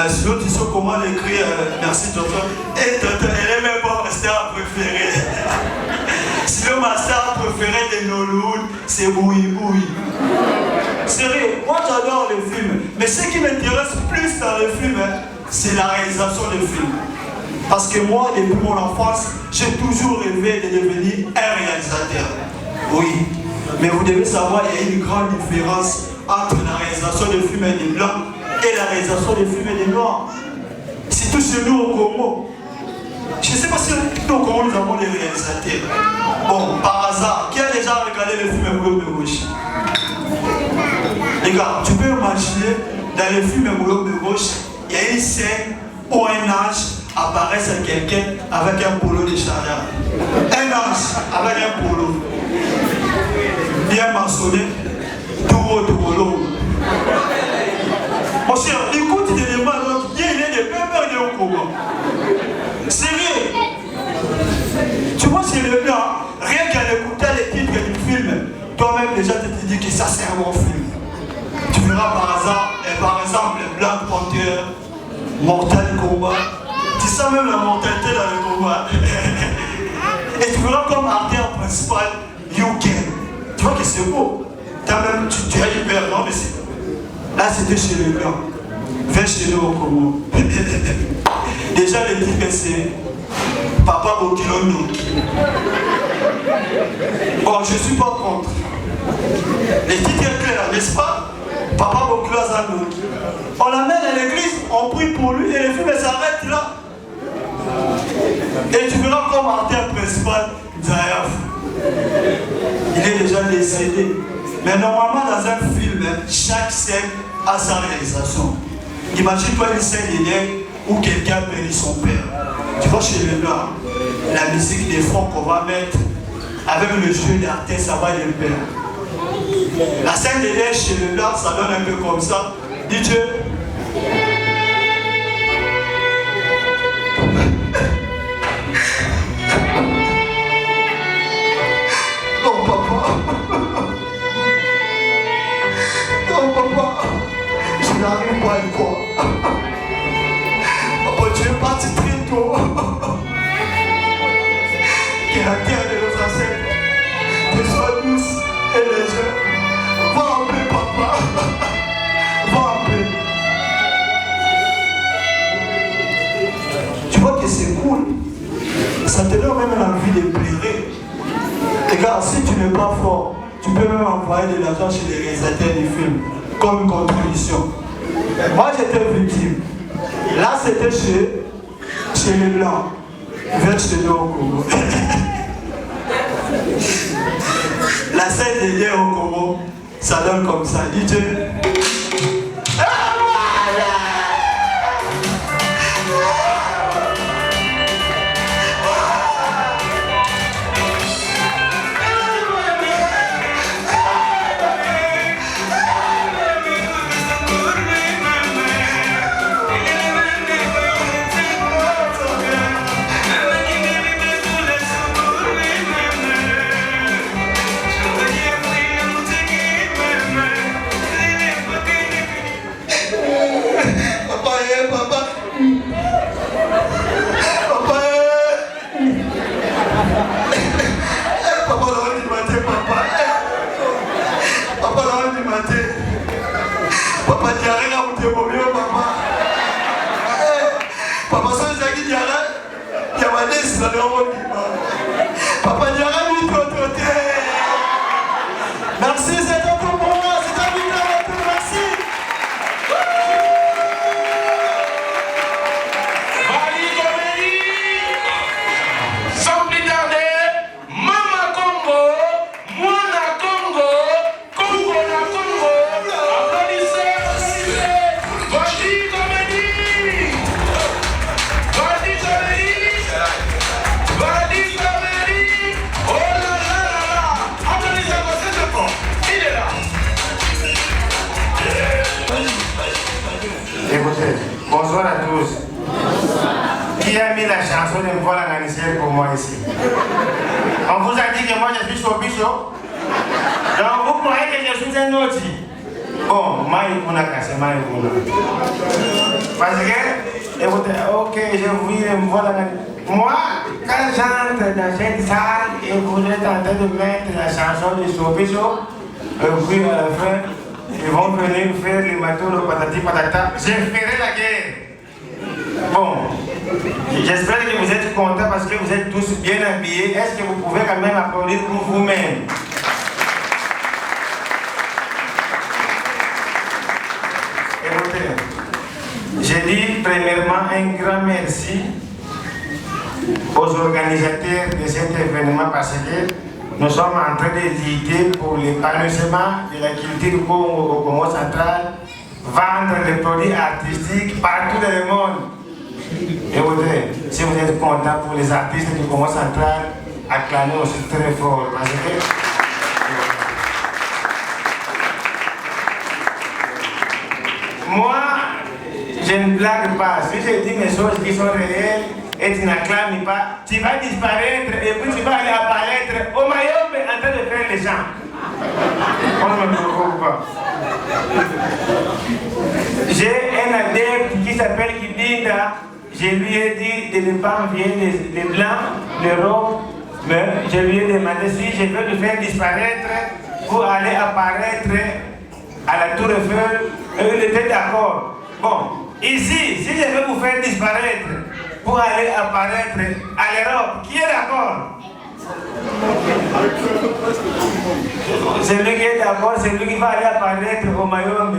sinon tu sais comment l'écrire Merci Tonson. Et tonton, elle est même pas ma star préférée. Sinon ma star préférée de Hollywood, c'est Boui Boui. Sérieux, moi j'adore les films, mais ce qui m'intéresse plus dans les films, c'est la réalisation des films. Parce que moi, depuis mon enfance, j'ai toujours rêvé de devenir un réalisateur. Oui, mais vous devez savoir, il y a une grande différence entre la réalisation des films des blancs et la réalisation des films des noirs. Surtout chez nous au Congo. Je ne sais pas si nous au Congo nous avons des réalisateurs. Bon, par hasard, qui a déjà regardé le film Moulin de Gauche? Les gars, tu peux imaginer, dans le film Moulin de Gauche, il y a une scène où un ange apparaît sur quelqu'un avec un polo de Chanel. Un ange avec un polo. Bien maçonné, tout haut, tout haut. Mon cher, écoute, tu te demandes, il est de peur de Congo. Sérieux. Tu vois, c'est le blanc, rien qu'à écouter les titres du film, toi-même déjà tu te dis que ça c'est un bon film. Tu verras par hasard, et par exemple, Black Panther, Mortal Kombat. Tu sens même la mortalité dans le combat. Et tu verras comme acteur principal, You Can. Tu vois que c'est beau. Tu as eu peur, non mais c'est... Là c'était chez les blancs. Viens chez nous au Congo. Déjà le titre c'est Papa Bokilondo. Bon, je ne suis pas contre. Le titre est clair, n'est-ce pas? Papa Bokilondo. On l'amène à l'église, on prie pour lui et le film s'arrête là. Et tu verras comme acteur principal Zayaf. Il est déjà décédé. Mais normalement dans un film, chaque scène a sa réalisation. Imagine-toi une scène où quelqu'un bénit son père. Tu vois chez les blancs, la musique des fonds qu'on va mettre avec le jeu d'artiste, ça va le père. La scène de chez les blancs, ça donne un peu comme ça. Dis Dieu. Non papa. Non papa. Je n'arrive pas à y croire. Papa, tu es parti très tôt. Que la terre de nos ancêtres te soit douce et légère. Va en paix, papa. Va en paix. Tu vois que c'est cool. Ça te donne même l'envie de pleurer. Les gars, si tu n'es pas fort, tu peux même envoyer de l'argent chez les réalisateurs du film, comme une contribution. Moi, j'étais victime. Là, c'était chez les Blancs. Vers chez nous au Congo. La scène des liens au Congo, ça donne comme ça. DJ. Papa Diarra, lui, merci, c'est un peu pour moi, c'est un peu merci. Bonsoir à tous. Qui a mis la chanson de Mvola Nganissé pour moi ici? On vous a dit que moi je suis Sobicho. Donc vous croyez que je suis un autre? Bon, Maïkouna Kassé, Maïkouna. Parce que, écoutez, ok, je vous dis Mvola Nganissé. Moi, quand j'entre dans cette salle et vous êtes en train de mettre la chanson de Sobicho, puis à la fin, ils vont venir faire les matos, le patati patata. Je ferai la guerre. Bon, j'espère que vous êtes contents parce que vous êtes tous bien habillés. Est-ce que vous pouvez quand même applaudir pour vous-même? Écoutez, je dis premièrement un grand merci aux organisateurs de cet événement parce que nous sommes en train de lutter pour l'épanouissement de la culture au Congo central, vendre des produits artistiques partout dans le monde. Écoutez, si vous êtes content pour les artistes du Congo central, acclamez aussi très fort. Parce que moi, je ne blague pas. Si je dis mes choses qui sont réelles et tu n'acclames pas, tu vas disparaître et puis tu vas aller apparaître au Mayombe en train de faire les gens. On ne me provoque pas. J'ai un adepte qui s'appelle Kibinda. Je lui ai dit de ne pas envier les blancs, les robes, mais je lui ai demandé si je veux le faire disparaître pour aller apparaître à la Tour Eiffel, et il était d'accord. Bon, ici, si je veux vous faire disparaître pour aller apparaître à l'Europe, qui est d'accord? C'est lui qui est d'accord, c'est lui qui va aller apparaître au Mayombe.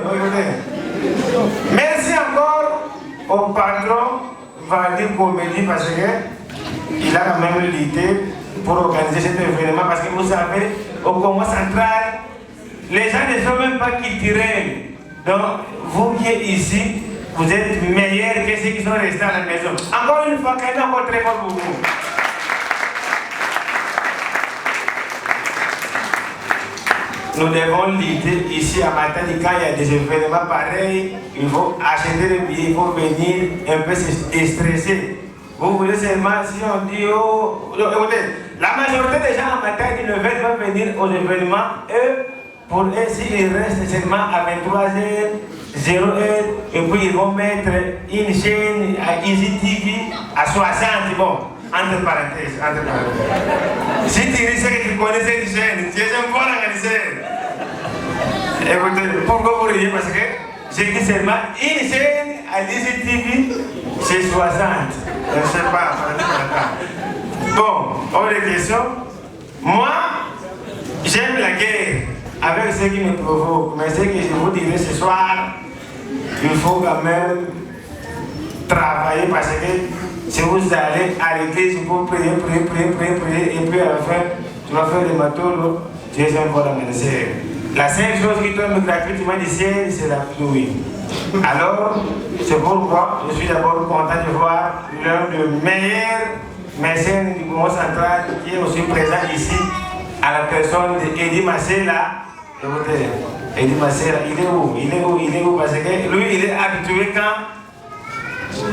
Merci encore au patron Valdir Comédie parce qu'il a quand même l'idée pour organiser cet événement parce que vous savez, au Congo central, les gens ne sont même pas culturels. Donc, vous qui êtes ici, vous êtes meilleurs que ceux qui sont restés à la maison. Encore une fois, quand même encore très fort pour vous. Nous devons lutter ici à Matadi quand il y a des événements pareils. Il faut acheter des billets, il faut venir un peu se déstresser. Vous voulez seulement, si on dit, oh, écoutez, la majorité des gens à Matadi ne veulent pas venir aux événements. Eux, pour eux, s'ils restent seulement à 23h, 0h, et puis ils vont mettre une chaîne à Easy TV à 60, bon. Entre parenthèses, entre parenthèses. Si tu dis que tu connais cette chaîne, tu es un bon organisé. Écoutez, pourquoi vous riez? Parce que j'ai dit seulement une chaîne à Easy TV, c'est 60. Je ne sais pas. Bon, autre question. Moi, j'aime la guerre avec ceux qui me provoquent. Mais ce que je vous dirai ce soir, il faut quand même travailler parce que si vous allez à l'église, vous priez, et puis à la fin, tu vas faire des matos, tu es un bon organisé. La seule chose qui tombe gratuitement du ciel, c'est la pluie. Alors, c'est pourquoi je suis d'abord content de voir l'un des meilleurs mécènes du Congo central qui est aussi présent ici, à la personne d'Edi Massela. Écoutez, Edi Massela, il est où? Parce que lui, il est habitué quand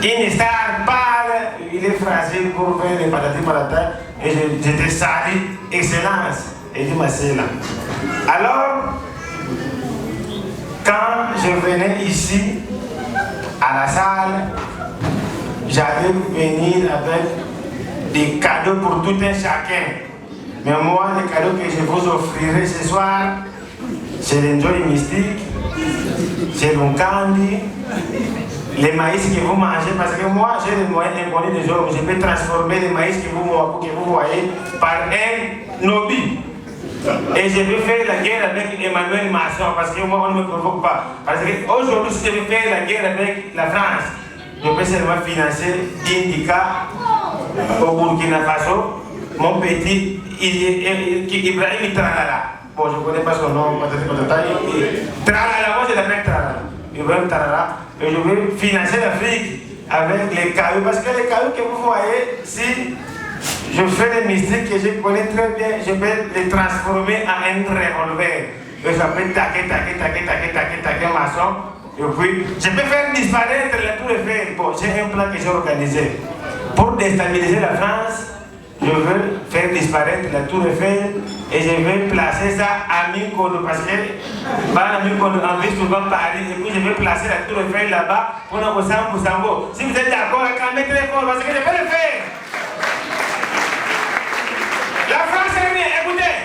une star parle, il est fragile pour faire les patati patata et je te salue, excellence, Edi Massela. Alors, quand je venais ici, à la salle, j'allais venir avec des cadeaux pour tout un chacun. Mais moi, les cadeaux que je vous offrirai ce soir, c'est l'enjoy mystique, c'est l'oncandi, les maïs que vous mangez, parce que moi j'ai les moyens inconnus des hommes, je peux transformer les maïs que vous voyez par un nobi. Et je vais faire la guerre avec Emmanuel Macron, parce que moi on ne me provoque pas. Parce qu'aujourd'hui, si je vais faire la guerre avec la France, je peux seulement financer Indika au Burkina Faso, mon petit Ibrahim Tralala. Bon, je ne connais pas son nom, Tralala, moi je l'appelle Tralala. Ibrahim Tralala. Et je vais financer l'Afrique avec les cailloux. Parce que les cailloux que vous voyez, si je fais des mystiques que je connais très bien, je vais les transformer en un revolver. Et je peux taquer maçon. Et puis, je peux faire disparaître la tour Eiffel. Bon, j'ai un plan que j'ai organisé. Pour déstabiliser la France, je veux faire disparaître la tour Eiffel et je vais placer ça à Mikono parce que Mikono en vit souvent Paris et puis je vais placer la tour Eiffel là-bas pour nous Sambo. Si vous êtes d'accord, acclamez très fort parce que je vais le faire. La France est venue, écoutez.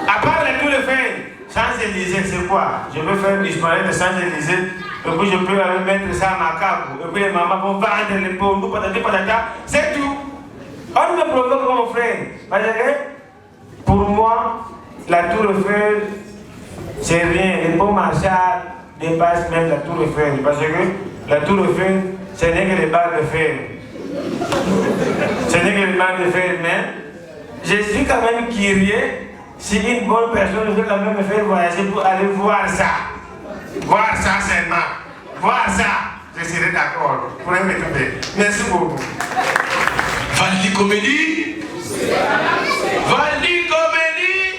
À part la tour Eiffel, Champs-Élysées, c'est quoi? Je veux faire disparaître les Champs-Élysées et puis je peux mettre ça à Macabou. Et puis les mamans vont vendre les pommes, patata, c'est tout. On me provoque mon frère. Parce que pour moi, la tour Eiffel, c'est rien. Les ponts Marshall dépassent même la tour Eiffel. Parce que la tour Eiffel, ce n'est que les barres de fer. Ce n'est que les barres de fer, mais je suis quand même curieux si une bonne personne veut quand même me faire voyager pour aller voir ça. Voir ça seulement. Voir ça. Je serai d'accord. Vous pourrez me trouver. Merci beaucoup. Valdi Comédie. Valdi Comédie.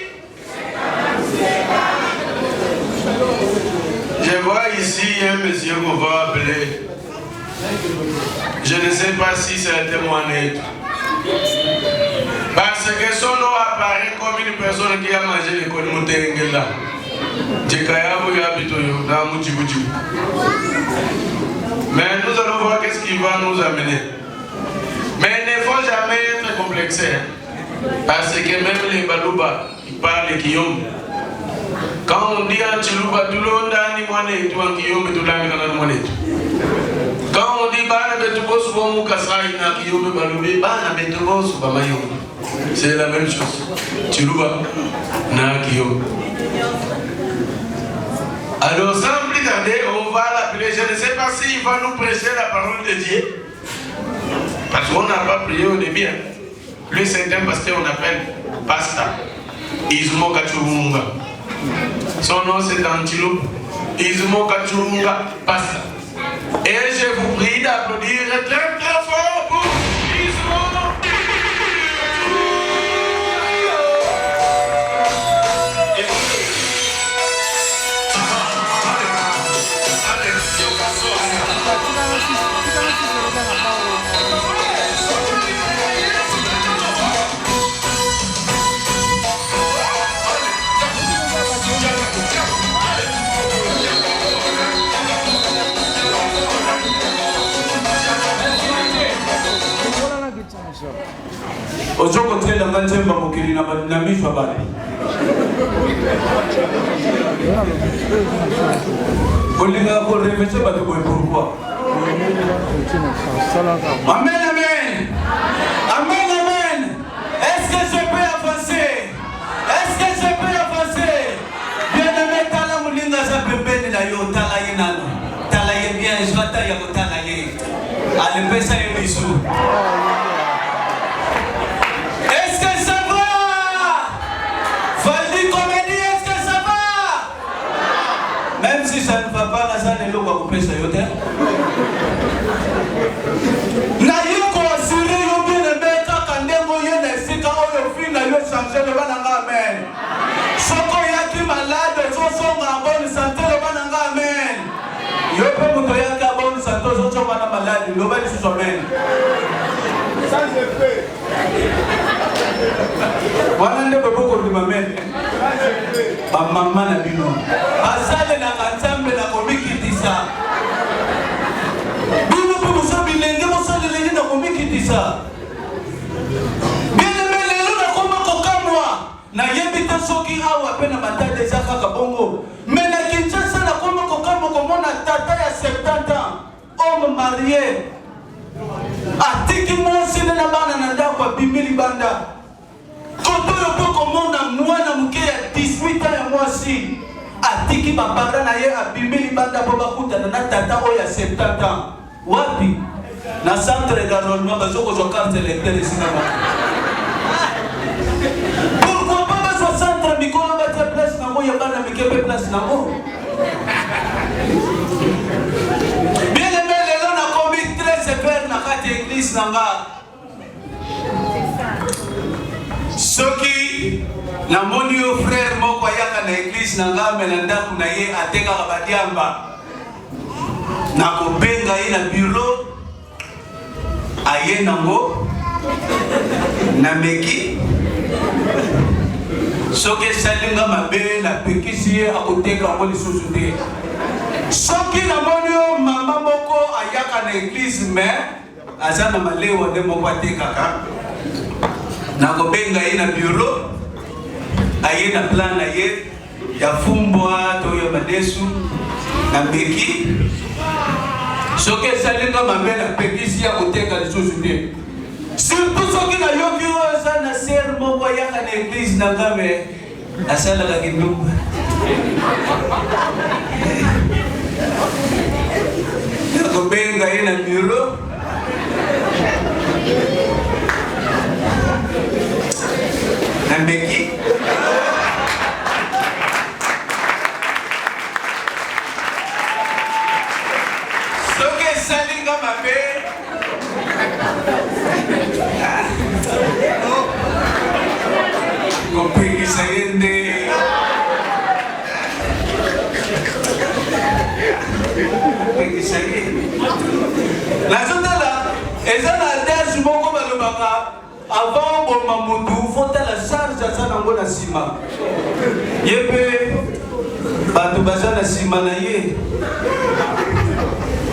Je vois ici un monsieur qu'on va appeler. Je ne sais pas si c'est un témoignage. Parce que son nom apparaît comme une personne qui a mangé l'école Moutengela. Mais nous allons voir qu'est-ce qui va nous amener. Mais il ne faut jamais être complexé. Parce que même les Balouba, ils parlent de Guillaume. Quand on dit Antilouba, tout le monde a dit Moine, tout en Guillaume et tout le monde. Quand on dit Bana Betubo, souvent Moukassa, il n'a Guillaume Baloubé, Bana Betubo, souvent Mayon. C'est la même chose. Tilouba, n'a Guillaume. Alors, sans plus tarder, on va l'appeler. Je ne sais pas s'il va nous prêcher la parole de Dieu. Parce qu'on n'a pas prié au début. Lui, c'est un pasteur qu'on appelle Pasta. Izumo Kachurunga. Son nom, c'est Antiloupe. Izumo Kachurunga Pasta. Et je vous prie d'applaudir très très fort pour Izumo. Ojoko tela manjemba mukiri na mishwa bali. Kolinga ko réfléchir ba to pourquoi. Amen amen. Amen amen. Est-ce que je peux avancer? Est-ce que je peux avancer? Bien aimé tala mulinga za pembeni na yo tala yinalo. Tala ye bien jwata ya tala ye. Ale pesa ye bisu. Même si ça ne va pas, ça ne va pas couper ça. Na yoko asiri yo bien aimé kaka ndemo yo na sika oyo fi na yo changer le bananga amen. Soko yaki malade so nga bonne santé le bananga amen. Yo pe muto yaki bonne santé so bana malade lo bali so amen. Ça je fais. Wana ndeko boko ndi amen. Ba mama na bino. Asale na kantambe na komikitisa. Bino pe musabi lenge musale lenge na komikitisa. Bino melelo na koma kokamwa. Na yebita soki awa pe na matade zaka kabongo. Mena Kinshasa na koma kokamwa komona tata ya 70 ans. Homme marié. Atiki mwasi na bana na ndako bimili banda. Koto yo po komona mwana muke ya 18 ans ya mwasi. Atiki babara na ye abimeli banda po bakutana na tata oya 70 ans. Wapi? Na centre d'enrôlement bazoko zo carte électeur sinama. Pourquoi pas bazo centre mikolo ba place na mo ya bana mikepe place na mo? Bien aimé lelo na komi très sévère na kati église nanga. Soki na moni yo frère moko ya ayaka na église na ngambe na ndako na ye atekaka badiamba nakobenga ye na bureau aye nango nameki soki esalinga mabe napekisi ye akoteka yango lisusu te soki namoni yo mama moko ayaka na église me aza na malewa nde moko atekaka nakobenga ye na bureau aye na plan na ye ya fumbwa to ya madesu nameki soki esalinga mabe napekisi ye akoteka lisusu te surtout soki nayoki oyo eza na ser moko ayaka na église na ngame asalaka kindumba nakobenga ye na bureau nameki soki esalinga mabe kopekisa ye nde kopekisa ye nazotala eza na adage moko balobaka avant boma motu fotala charge aza nango na nsima ye mpe bato baza na nsima na ye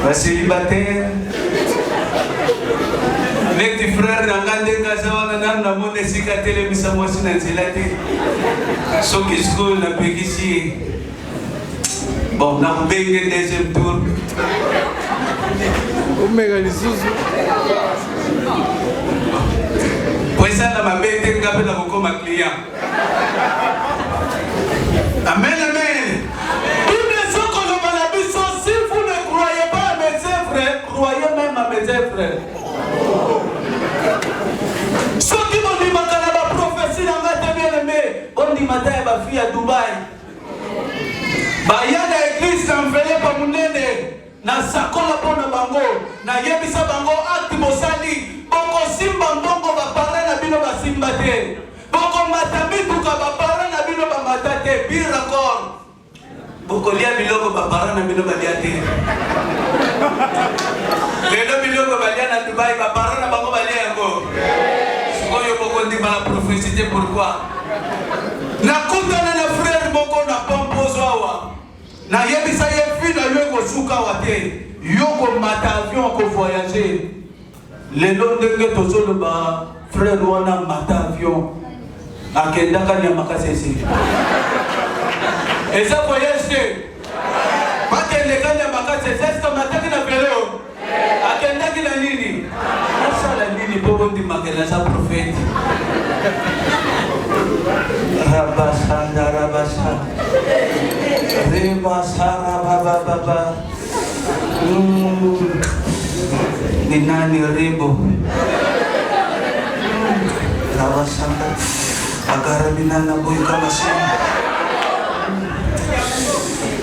baselibatere neti frère nanga ndenge aza wana nanu namona esika telemisa mwasi na nzela te soki sikoyo napekisi ye bon nakobenge deuxième tour omeka lisusu po esala mabe te nga mpe nakokoma client amen amen bible sokoloba na biso si vous ne croyez pas à mes œuvres croyez même à mes œuvres soki bondimaka na baprofesi na nga te bien aimé bondimata ya bafi ya dubai baya na église na mvele pa monene nasakola mpo na bango nayebisa bango acte bosali bokosimba mbongo bapare na bino basimba te bokomata mituka bapare na bino bamata te pire encore bokolia biloko bapare na bino balia te lelo biloko balia na dubai bapare na bango balia yango sikoyo bokondima na prophétie te pourquoi nakutana na frère moko na pompozo awa nayebisa ye fi na yo ekosuka awa te yo komata avion kovoyage lelo ndenge tozoloba frère wana mata avion akendaka nyamaka sese eza voyage te bakendeka nyamaka sese eske mataki na veleo akendaki na nini asala nini mpo bondimakela za prophète rabasanda rabasa rebasara babababa ni nani rebo rabasanda agarabinana boy kama sini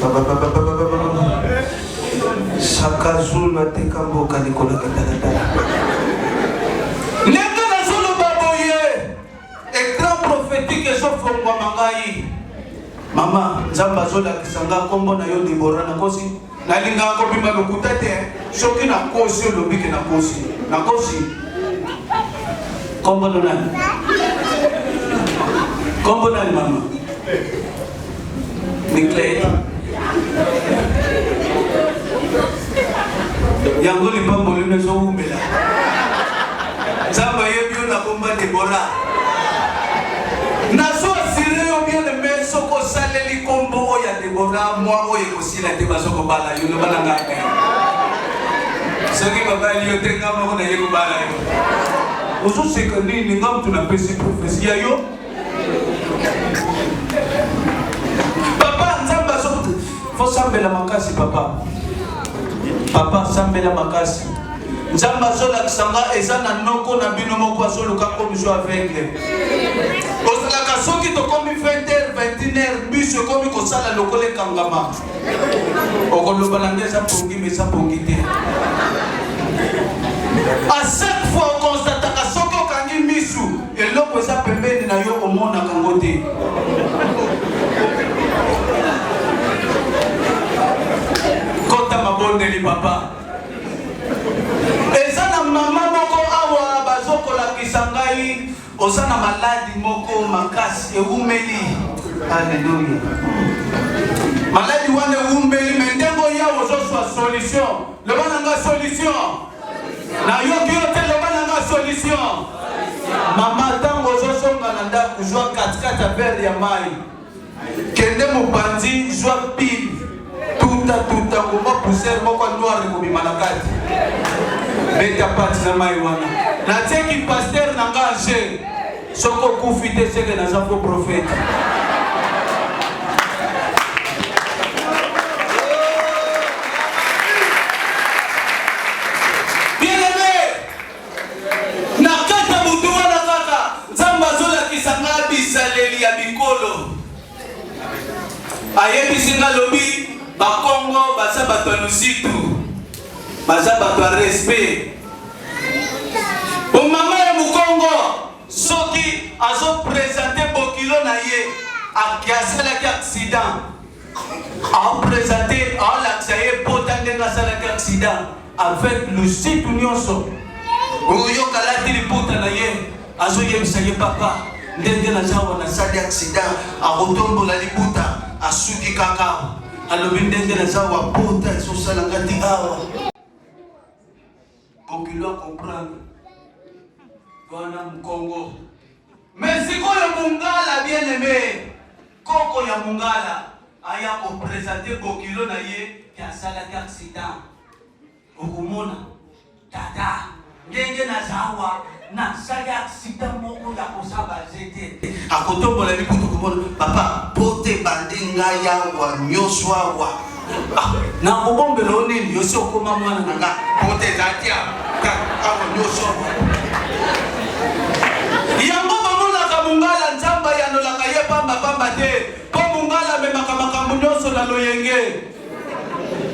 babababababa sakazula tekamboka nikola kitalatala nenda na solo baboye écran prophétique ezofongwa mangai mama nzambe azolakisa nga nkombo na yo Debora nakosi nalingaka kobima lokuta te soki nakosi olobiki nakosi nkombo nani nkombo nani mama Niklete yango lipambo lino ezowumbela nzambe ayebi yo nakomba Debora nazoasire yo bien aimé soko osaleli nkombo oyo ya Debora mwa oyo ekosila te bazokobala yo lobala ngai soki babali yo te nga moko naye kobala yo ozoseka nini nga mutu napesi prophésie ya yo papa nzambe fosambela makasi papa sambela makasi nzambe azolakisa nga eza na noko na bino moko azoluka komisio aveugle osalaka soki tokomi 20h 21h biso ekomi kosala lokola ekangama okoloba na nde eza pongi me eza pongi te a chaque fois okonstataka soki okangi misu eloko eza pembeni na yo omonaka ngo te ngai oza na maladi moko makasi ewumeli. Alléluia. Maladi wana ewumeli mais ndenge oya ozozwa solution. Loba na nga solution. Na yoki yo te loba na nga solution. Mama ntango ozosonga na ndako zwa katikati ya verre ya mai. Kende mopanzi zwa pile. Tuta ngoma poussière moko noire kobima na kati. Beta pati na mai wana. Natieki pasteur na nga anje. Soko kufi te seke na faux prophète. Bisaleli ya bikolo ayebisinga lobi bakongo baza bato ya lusitu baza bato ya respect omama ya mokongo soki azopresente bokilo na ye asalaki accident aopresente aolakisa ye pota ndenge asalaki accident avec lusitu nyonso oyoka alati liputa na ye azoyebisa ye papa ndenge nazawa nasali accident akotombola liputa asuki kaka alobi ndenge nazawa pota ezosala ngati awa bokilo akomprendre wana mokongo mais sikoyo mongala bien aimé koko ya mongala aya kopresente bokilo na ye asalaki accident okomona tata ndenge nazawa nasali accident moko ya kosaba zete akotombola liputu komona papa pote bande ngai awa nyonso awa nakobombela o nini yosi okoma mwana na nga pote ezati awa nyonso yango bamonaka mongala nzambe ayanolaka ye pambapamba te mpo mongala amemaka makambo nyonso na loyenge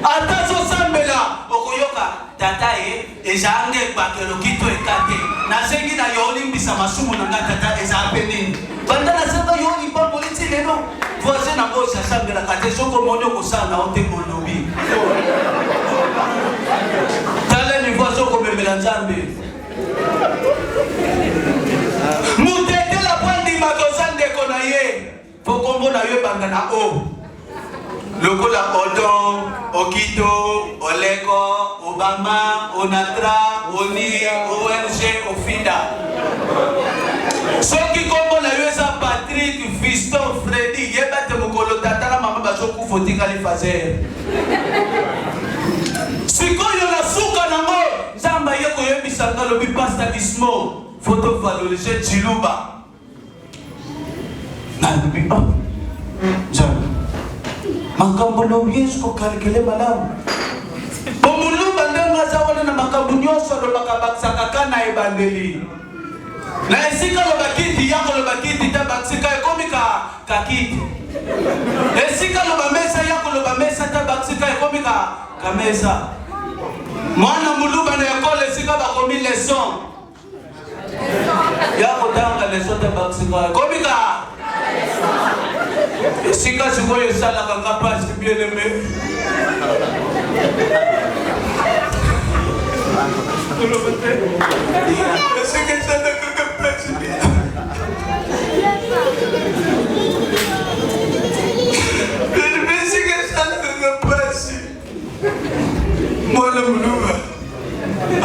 ata zosambela okoyoka tata ye ezange bakelo kito ekate nasengi na yo olimbisa masumu na nga tata eza mpe nini banda nasanga yo limbamboli ti lelo voisin nango osasambelaka te soko omoni okosala na o te kolobi tala nivo azokomemela nzambe mutetela po andimaka oza ndeko na ye po kombo na yo ebanga na o lokola odon okito oleko obama onatra oni ONG ofida soki kombo na yo eza Patrick Fiston Freddy yeba te mokolo tata na mama bazokufa otikali fazer sikoyo na suka nango nzambe ye koyebisa nga lobi pasta Ismo photo valoriser Chiluba nalobi nzambe makambo lobi yesu kokalkele malamu bomuluba ndenge aza wana na makambo nyonso alobaka bakisaka ka na ebandeli na esika loba kiti yango loba kiti te bakisika ekomi kakiti esika loba mesa yango loba mesa te bakisika ekomi kamesa mwana muluba na ekole esika bakomi leson yakotanga leson te bakisika ekomi esika sikoyo esalaka nga pasi bien aimé esika esalaka nga pasi esika esalaka nga pasi mwana muluba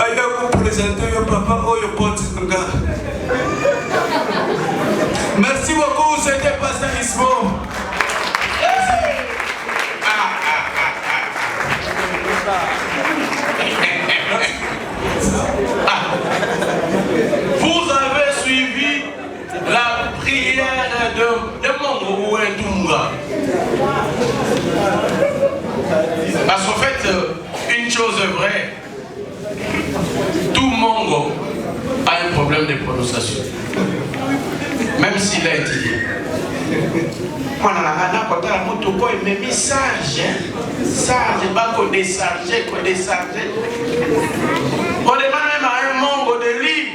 aya kopresente yo papa oyo potinga. Merci beaucoup, c'était Pasteur Ismo. Vous avez suivi la prière de Mongo ou Ndunga. Parce qu'en fait, une chose est vraie, tout Mongo a un problème de prononciation. Même s'il a étudié. On a mis sage, sage, pas qu'on décharge, qu'on décharge. On demande même à un Mongo de livre.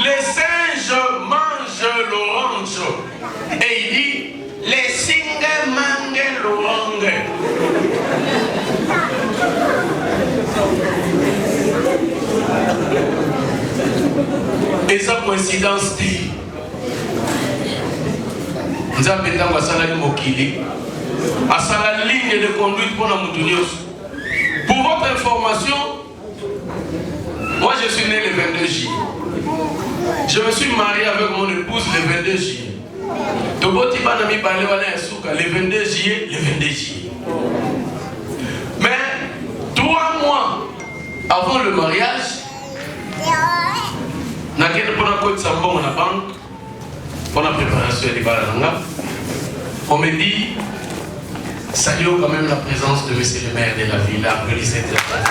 Les singes mangent l'orange. Et il dit, les singes mangent l'orange. Et ça coïncidence dit. Nous avons été à Salali Mokili, à la ligne de conduite pour la Moutounios. Pour votre information, moi je suis né le 22 juillet. Je me suis marié avec mon épouse le 22 juillet. Le 22 juillet, le 22 juillet. Mais 3 mois avant le mariage, pour la préparation des balles, on me dit, saluons quand même la présence de monsieur le maire de la ville, applaudissez de la famille.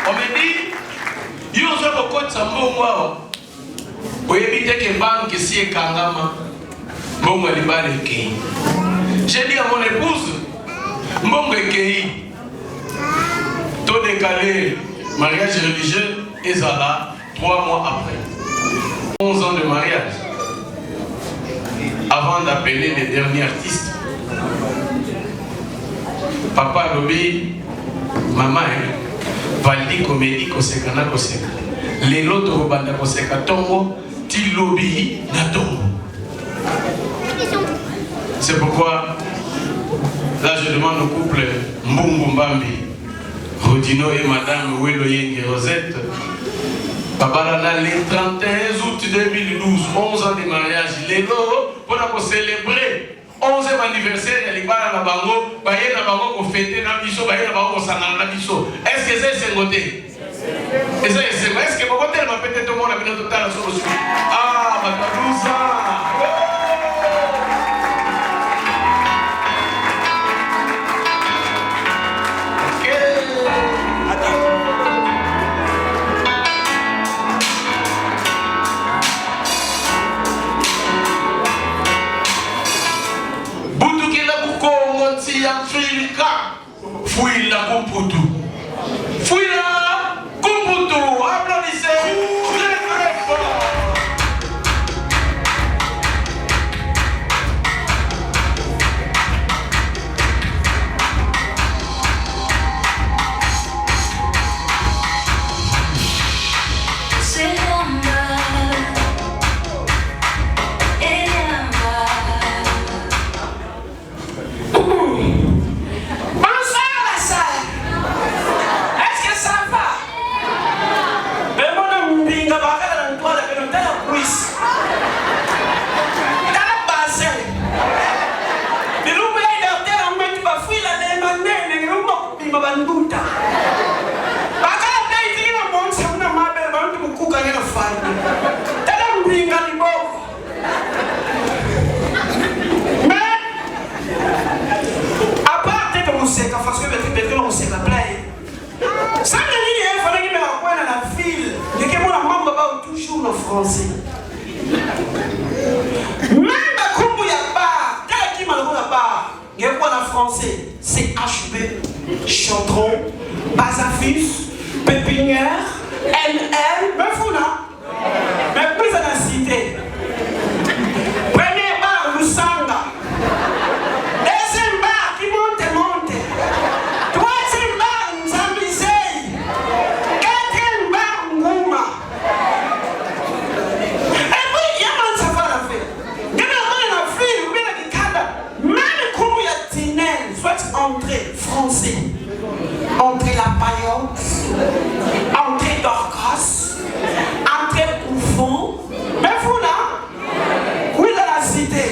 On me dit, yo zo kokot sambo moi. Oyebite ke banque si e kangama. Mbongo libale ke. J'ai dit à mon épouse, mbongo ke. Taux décalé, mariage religieux, et ça là, 3 mois après. 11 ans de mariage. Avant d'appeler les derniers artistes. Papa Lobi, maman, Valdi Comédie, Kosekana, Koseka. Les lots de Banda Koseka Tongo, Ti Lobi, Natongo. C'est pourquoi, là je demande au couple Mbungu Mbambi, Rodino et Madame Welo Yenge Rosette, Babalana, les 31 août 2012, 11 ans de mariage, les lots, pour célébrer 11e anniversaire, il y a un bango, il y a un bango pour fêter la biso, il y a un bango pour s'en la biso. Est-ce que c'est côté? Est-ce que vous avez peut-être tout le monde a vu notre temps sur le sujet? Ah, Matadouza! Fouille la Kumputu. Fouille la Kumputu. Applaudissez très très fort. Français. Même à Kumbu Yaba, tel qui m'a dit là-bas, il y a quoi en français? C'est HB, Chaudron, Bazafus, Pépinière, NL, mais fou là. Mais plus à la cité. Premier bar, Lusanga. Deuxième bar, qui monte. Troisième bar, Nzambizei. Quatrième bar, Ngouma. Entrée français, entrée la paillotte, entrée d'Orcas, entrée Bouffon, mais vous là, oui dans la cité,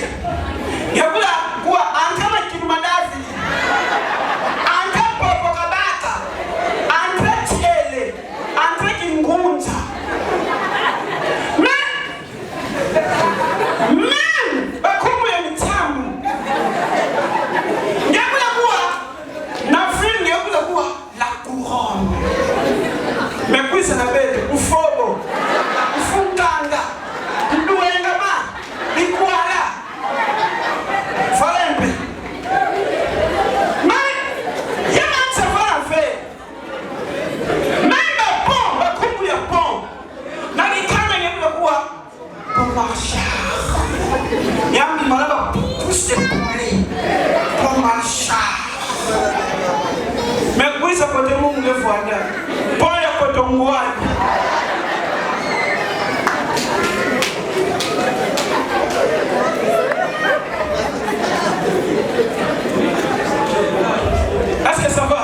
il y a quoi, entrée avec Kimadavi, entrée Popokabata, entrée Tiele, entrée Kingunza. Mais côté mon le voilà. Pas le côté moi. Est-ce que ça va?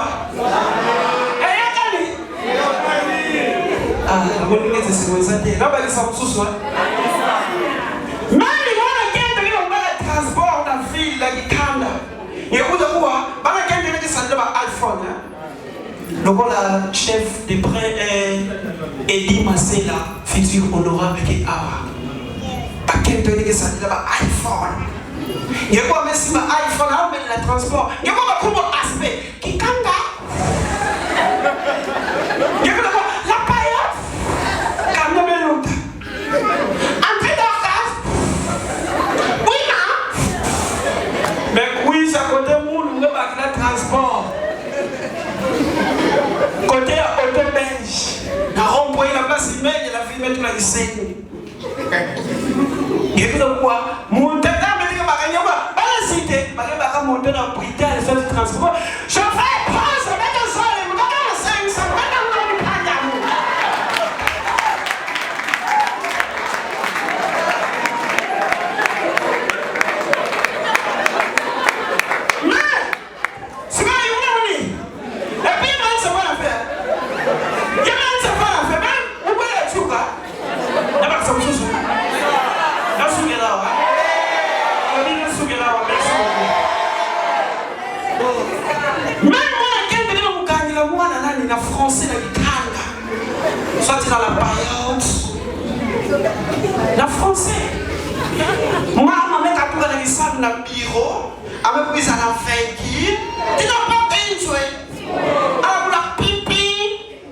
Ah, vous voulez que c'est ça? Non, mais ça me soucie. Mais il y a un transport dans la ville, la Gitanda. Il y a un iPhone. Donc, la chef de près est Eddie Masela, futur honorable qui a un iPhone. Il y a un iPhone, mais le transport. Il y a un aspect qui kanga. Il y a la paillette. Quand même longtemps. Entrée d'orgas. Oui, non. Mais oui, c'est à côté de nous, nous avons le transport. Côté auto-belge. La rond-point, la place humaine, la ville, mettre la lycée. Il y a quoi? Monter dans la cité, monter dans le Britannique, les autres transports. Je fais pause avec un sol, je me donne 500, je me donne le pas d'amour. Mais, c'est pas une et puis, il y a un savoir à faire. Il y a un savoir à faire, même, où est le chouka? Il y a pas de solution. La sougera, la sougera, merci beaucoup. Même moi, quelqu'un qui m'a gagné la moi, la français, la guitare. Soit dans la période. La français. Moi, ma mère a tout dans les salles dans le bureau. Elle m'a pris à la veille. Tu n'as pas bien joué. Elle a la pipi.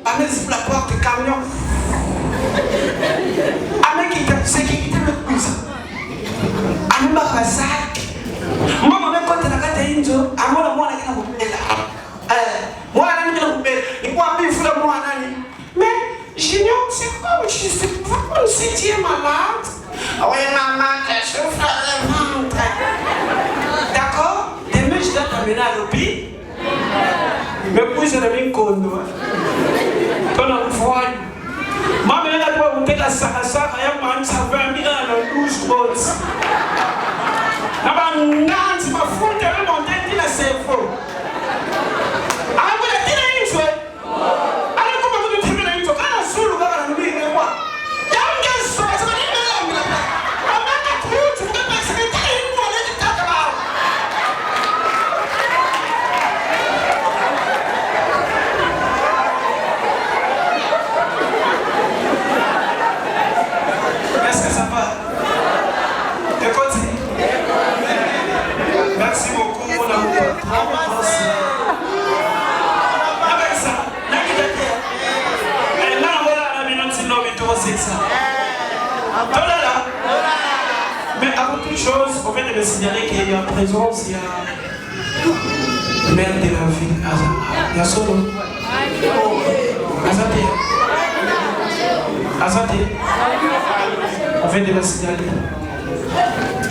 Elle m'a dit la porte du camion. Elle m'a dit c'est qui était le plus. Elle m'a dit ça. Moi, ma mère, quand elle a gagné une joie, elle m'a dit moi, elle a gagné moi, elle a gagné et moi, elle m'a dit moi, mais j'ignore, c'est quoi? Je sais pas si tu es malade. Oui, maman, je souffre le ventre. D'accord? Demain, je dois t'amener à l'hôpital. Mais puis, je n'ai pas de condo. Ton enfant. Maman, elle a dit, on te la sac, ça va 20 000 dans 12 bottes. Nanti mafuta yale monte na sefo. Alafu tena hicho. Alafu kama mtu tena hicho kana sulu kama na mimi kwa. Yange sasa sasa ni mimi la. Amana kutu kama sekretari ni mwana kitaka bao. Est-ce que ça va? Écoute. Merci beaucoup, mon amour. Avec ça, mais avant toute chose, on vient de me signaler qu'il y a en présence, il y a le maire de la ville, il y a son nom. Azate. On vient de me signaler.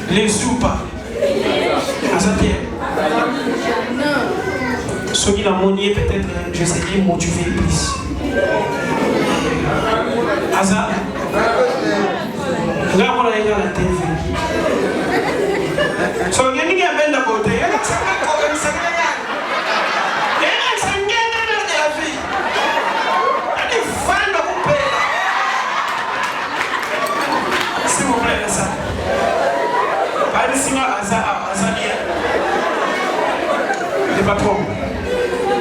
Les soupas. Azate. Ceux qui l'ont monnier, peut-être, je sais qui motiver plus. Aza. Regarde, on a été à la TV. So, il y a une belle de côté. Il y a une s'il vous plaît, ça. Allez, sinon, Azania. Les patrons.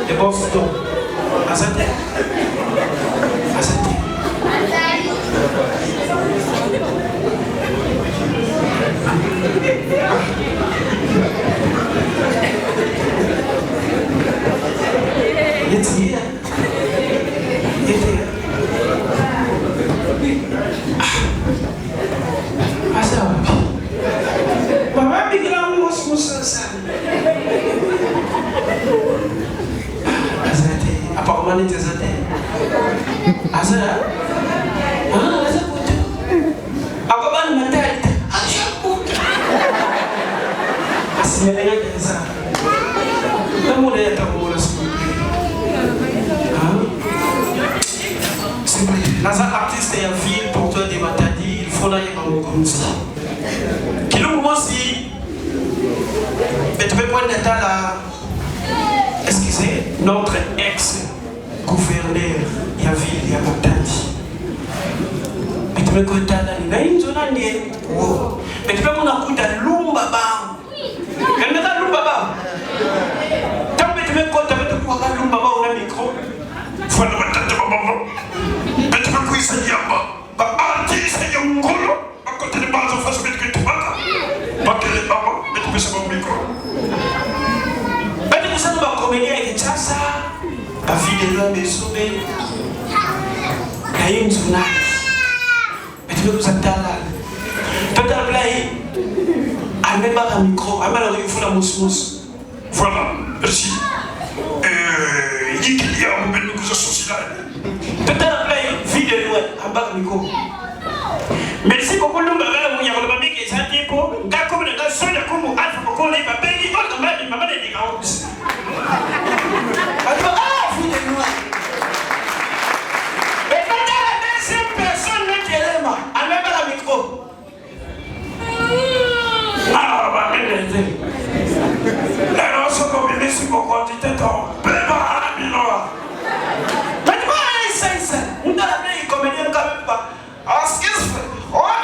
Les boss d'eau. Azania. Azania. Apparemment, il était Mokunzi. Kilungu Mosi, et tu peux prendre l'état là, excusez, notre ex-gouverneur, Yavili Yamatandi. Et tu peux prendre l'état là, il y a une zone à nier. Et tu peux prendre un coup de Lumbaba. Elle met un Lumbaba. Tant que tu peux prendre un Lumbaba ou un micro. Voilà, mais tu peux couiller ça yamba. Artiste et Yongolo, à côté de base en face de que tu vas. Pas que les parents, mais tu peux savoir mon micro. Mais tu peux savoir comment il y a des chassa. La vie de l'homme est sauvée. Il y a une journée. Mais tu peux vous attendre là. Tu peux t'appeler. Elle met pas un micro. Elle met le micro la mousse. Voilà, merci. Il dit qu'il y a un moment où je suis là. Tu peux t'appeler. Vie de l'homme, en bas le micro. Merci beaucoup, nous avons eu un peu de temps pour nous faire comme nous sommes comme nous avons fait comme nous avons fait comme nous avons fait comme nous mais quand la deuxième personne qui est là, elle met pas le micro. Ah, bah, mais là, on se combine sur mon quantité de temps. Mais c'est ça. Nous avons fait comme nous avons fait. On a mis un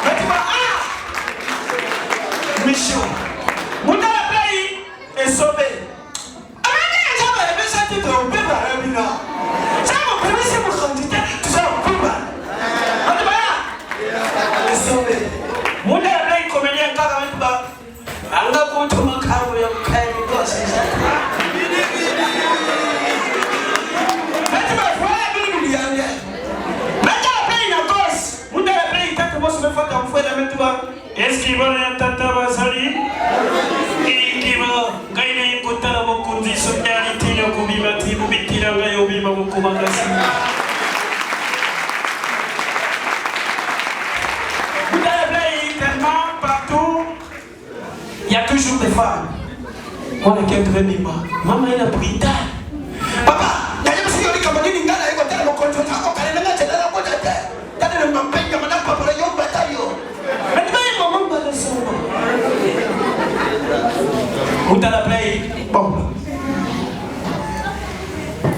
mais tu vas Michel, mon pays est sauvé. Ça tu te trompes par un bina. Ça mon premier c'est mon quantité, tu sais on peut pas. On est là. Est sauvé. Mon pays comme il y a un cas avec pas. On a contre mon carreau et on crée une gosse. Est-ce qu'il va y tata basali? Il va gagner un côté à mon cousin, solidarité, le comité, vous mettez la main au bima, vous commandez. Vous avez tellement partout, il y a toujours des femmes. Moi, je suis très mima. Maman, elle a pris tard. Papa, il y a des gens qui ont dit que l'ingala est côté de mon conjoint. Vous t'en appelez bon.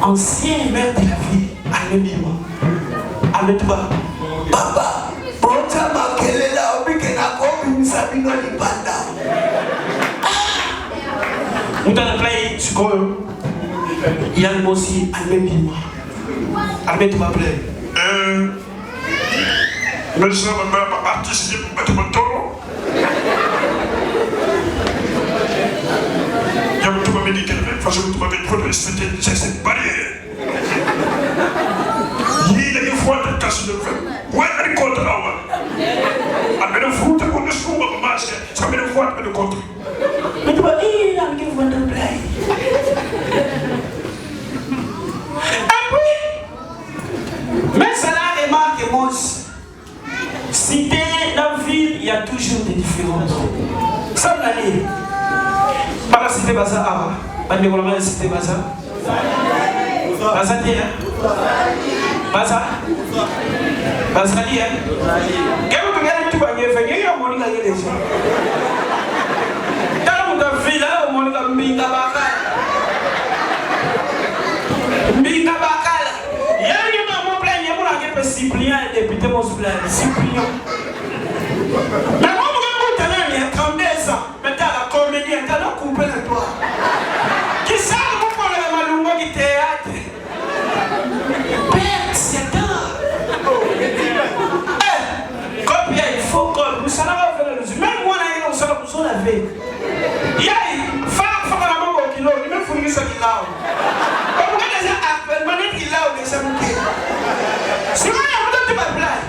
Ancien maire de la ville, Alemima. Ametba. Papa, Ponta Makelela, Obikena Kobi, Sabino Libanda. Vous t'en appelez Sukoyo. Yann Mossi, Alemima. Ametba Play. Mais je ne vais pas participer pour mettre mon taureau. Il y a tout le monde qui il faut respecter cette barrière. Il y a une fois de casse de feu. Ouais, elle compte là. Elle me fout pour le sou de masque. Ça me fout de contre. Mais tu vas dire, il y a une de play. Et puis, mais ça là remarque moi. Cité dans la ville, il y a toujours des différences. Ça m'a dit. Pas la cité Baza Ava. Pas de développement de la cité Baza. Baza Tia. Baza. Baza Tia. Quel est le tout bagage fait? Il y a un monde qui a déjà. Dans la ville, là, on monde qui a mis la bacal. Mis la bacal. Il y a un moment plein, il y a un monde qui a Cyprien et député mon Cyprien. Mais moi, je vais vous 32 ans. Maintenant, la comédie, elle a coupé le doigt. Qui sait vous pour le malumba du théâtre? Père, c'est un. Comme il faut que vous savez faire le résumé. Même moi, on s'en a besoin de faire. Il y a une femme qui a un kilo, il même faut que ça qu'il a. Comme vous avez déjà appelé, il a déjà monté. Si vous avez un peu de blague.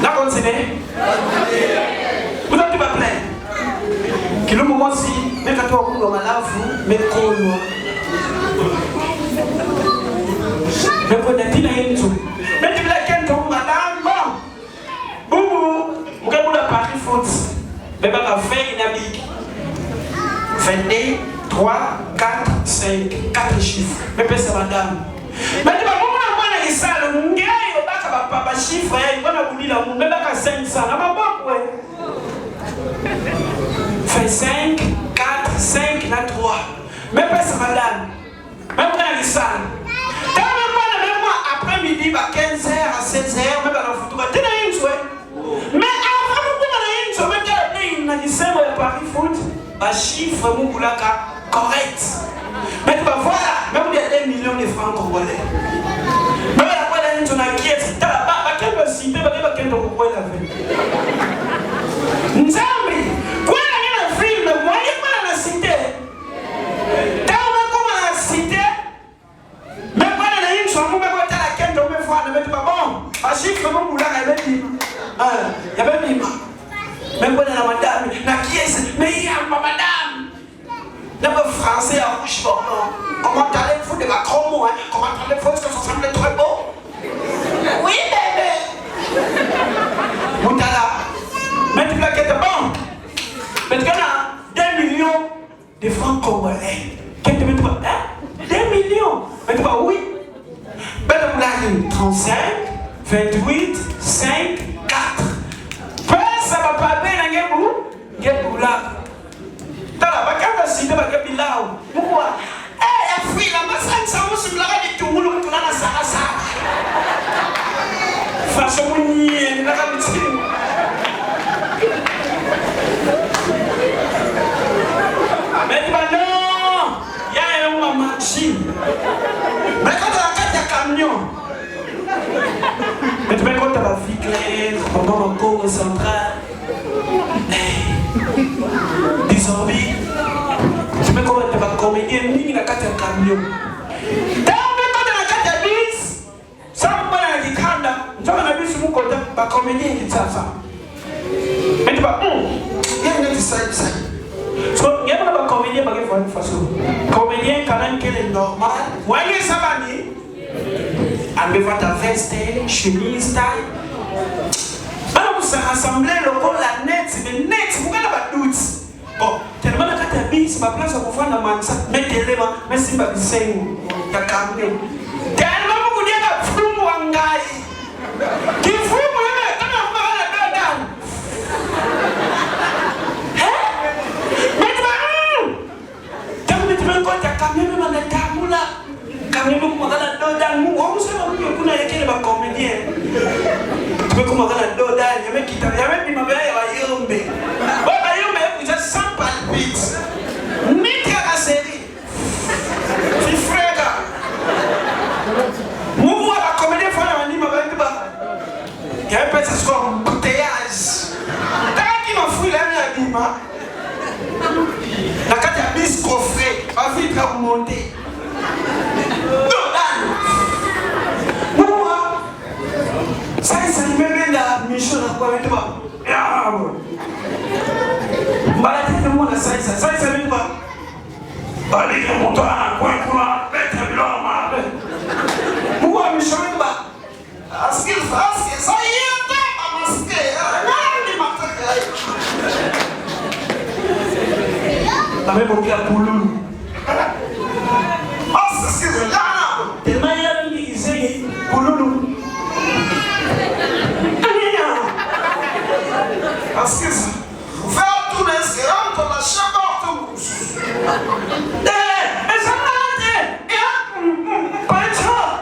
Là, continuez. Vous n'avez pas plein. Que le moment si, mais quand on va là, vous, mais qu'on voit. Mais qu'on a dit là, il y a une chose. Mais tu l'as qu'un tour, madame, bon. Boubou, vous avez la Paris foot. Mais pas la fin, il y a mis 22, 3, 4, 5, 4 chiffres. Mais c'est madame. Mais tu vas voir, ça, le gars, il va pas chiffre, il va vous dire, il va pas 500, il va pas fait 5, 4, 5, là 3. Même pas ça, madame. Même pas la salle. Même moi, après-midi, à 15h, à 16h, même à la photo, tu as une souhait. Mais avant, vous avez une souhait, même à la Decembre, Paris Foot, à chiffre, mon boulaka, correct. Mais voilà, même il y a 1 million de francs congolais. Même la fois d'aller sur la caisse, tu as la barre, quel me citer, quel me pourquoi il a fait. Nzambi, quoi la film, moi, il n'y a pas la cité. T'as vu comment la cité? Même pas la une, soit moi, quand t'as la quête, on me voit, ne pas bon. À chiffre, mon boulard, il y avait dit. Il y avait dit. Même pas la madame, la caisse, mais il y a ma madame. Le français à rouge bornant. Comment t'allais foutre de Macron, hein? Comment t'allais foutre que ça semble très beau? Oui, bébé. Moutala. Mais tu plaquettes bon. Mais tu as 2 millions de francs congolais. Qu'est-ce que tu veux dire? 2 millions. Mais tu vas oui. Mais tu as 35, 28, 5, 4. Peu ça va pas bien, Ngébou là. T'as la vacante si tu vas te dire là. Pourquoi? Eh, la fille, la masse, ça va se blaguer de tout le monde. Tu l'as ça. Façon mouillée, la ramitié. Mais tu vas non. Il y a un machine. Mais quand tu as la carte, il y a camion. Mais tu mets quand tu as la vie claire, pendant le Congo central. Des zombies. Tu mets comment tu vas comédien, ni la carte de camion. T'as vu quand tu as la carte de bis? Ça va pas la guitare. Tu vas la bis sur mon côté, pas comédien qui ça. Mais tu vas, il y a une autre side. Il y a pas comédien qui va faire façon. Comédien quand même qu'elle est normale. Voyez ça va dire. Elle me va ta veste, chemise, taille. Alors vous se rassemblez, le rôle la net, c'est le net, vous avez pas de doute. Bon, tellement la carte à bis, ma place à vous faire dans ma sac, mettez-les, mais si pas de sein, il y a camion. Tellement vous dites que vous m'engaillez. Qui vous m'engaillez, comme on parle de deux dames. Mais tu vas, tu vas quand tu as camion, même en état, là. Camion, vous m'engaillez deux dames, vous savez, vous n'avez qu'à les comédien. Tu peux commencer à deux dames, il y a même qui t'a dit, il m'a dit, il va y tomber. Vous êtes sans palpite. Ni la série. C'est frère. Moi, la comédie, il faut la dire, il y a un peu de embouteillage. T'as qui m'a fouillé la vie, la carte à bis coffret, ma vie va monter. Moi, ça, il me met la mission à quoi avec toi. Baladez le monde à ça, ça ne veut pas. Allez, mon temps, quoi, mettre le blanc, pourquoi me changer pas? Parce qu'il fasse, ça y est, à masquer. La même au pire pour nous. Ah, c'est ce que je dis. Tellement il y a une disait pour nous. Parce que faire tout les sérum pour la chambre de bouche. Et ça m'a dit, pas de chose,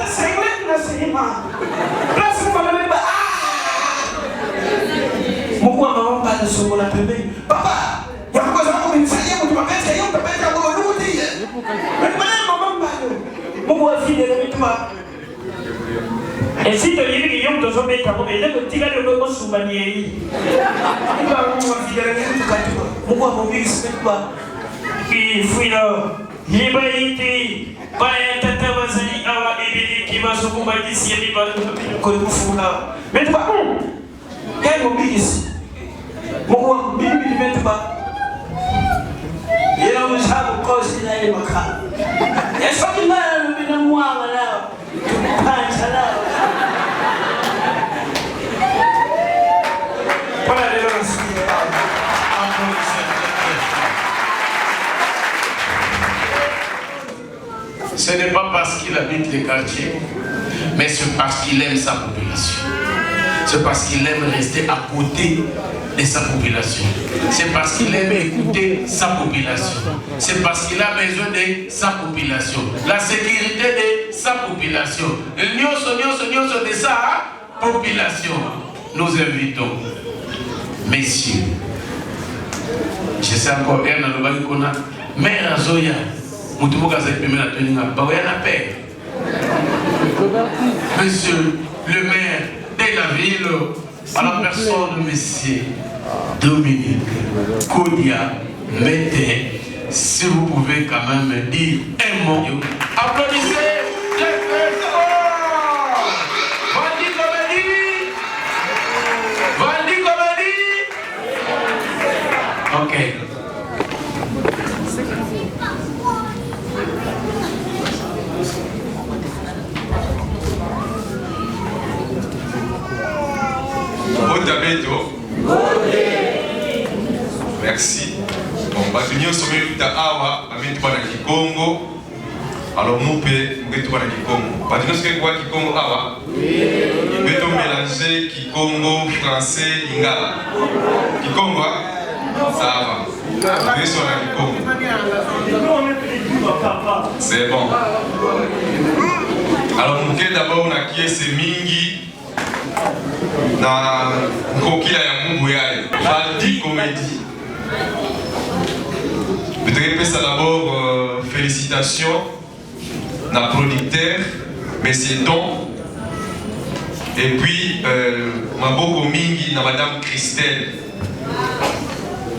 c'est vrai, là, c'est pas le même. Pourquoi maman parle de ce qu'on a bébé? Papa, il y a quoi ça comme une saillée, tu m'appelles saillée, on t'appelle ta maman, nous dit. Mais maman parle. Pourquoi fille de toi? Et si tu as dit que tu as fait ta maman, tu as dit que tu as souvenirs. Pourquoi mon fils ne fait pas? Il fouille là. Il va y aller. Pas un tata bazali awa ebili qui va se combattre ici et il va nous foutre là. Mais tu vas où? Quel mon fils? Pourquoi Bibi ne met pas? Il a un chat au cause il a les macras. Il y a ça qui m'a le moi là. Voilà les lances. Ce n'est pas parce qu'il habite les quartiers, Mais c'est parce qu'il aime sa population. C'est parce qu'il aime rester à côté de sa population. C'est parce qu'il aime écouter sa population. C'est parce qu'il a besoin de sa population. La sécurité de sa population. De sa population. Nous invitons, messieurs, je sais encore, mère Azoya, monsieur le maire de la ville, à la personne de monsieur Dominique Kodia Mété, si vous pouvez quand même dire un mot. Applaudissez très très fort. Vandi Comédie. Vandi Comédie. Ok. Merci. Bon, Batunio sommet à Awa, à Metouana Kikongo. Alors, nous pouvons Metouana Kikongo. Batunio sommet quoi Kikongo Awa? Nous pouvons mélanger Kikongo, français, lingala. Kikongo, ça va. Nous sommes à Kikongo. C'est bon. Alors, nous pouvons d'abord nakier ces mingi. Na kokila ya mungu yaye Valdi Comédie. Je voudrais ça d'abord félicitations na producteur Monsieur Don et puis maboko mingi na Madame Christelle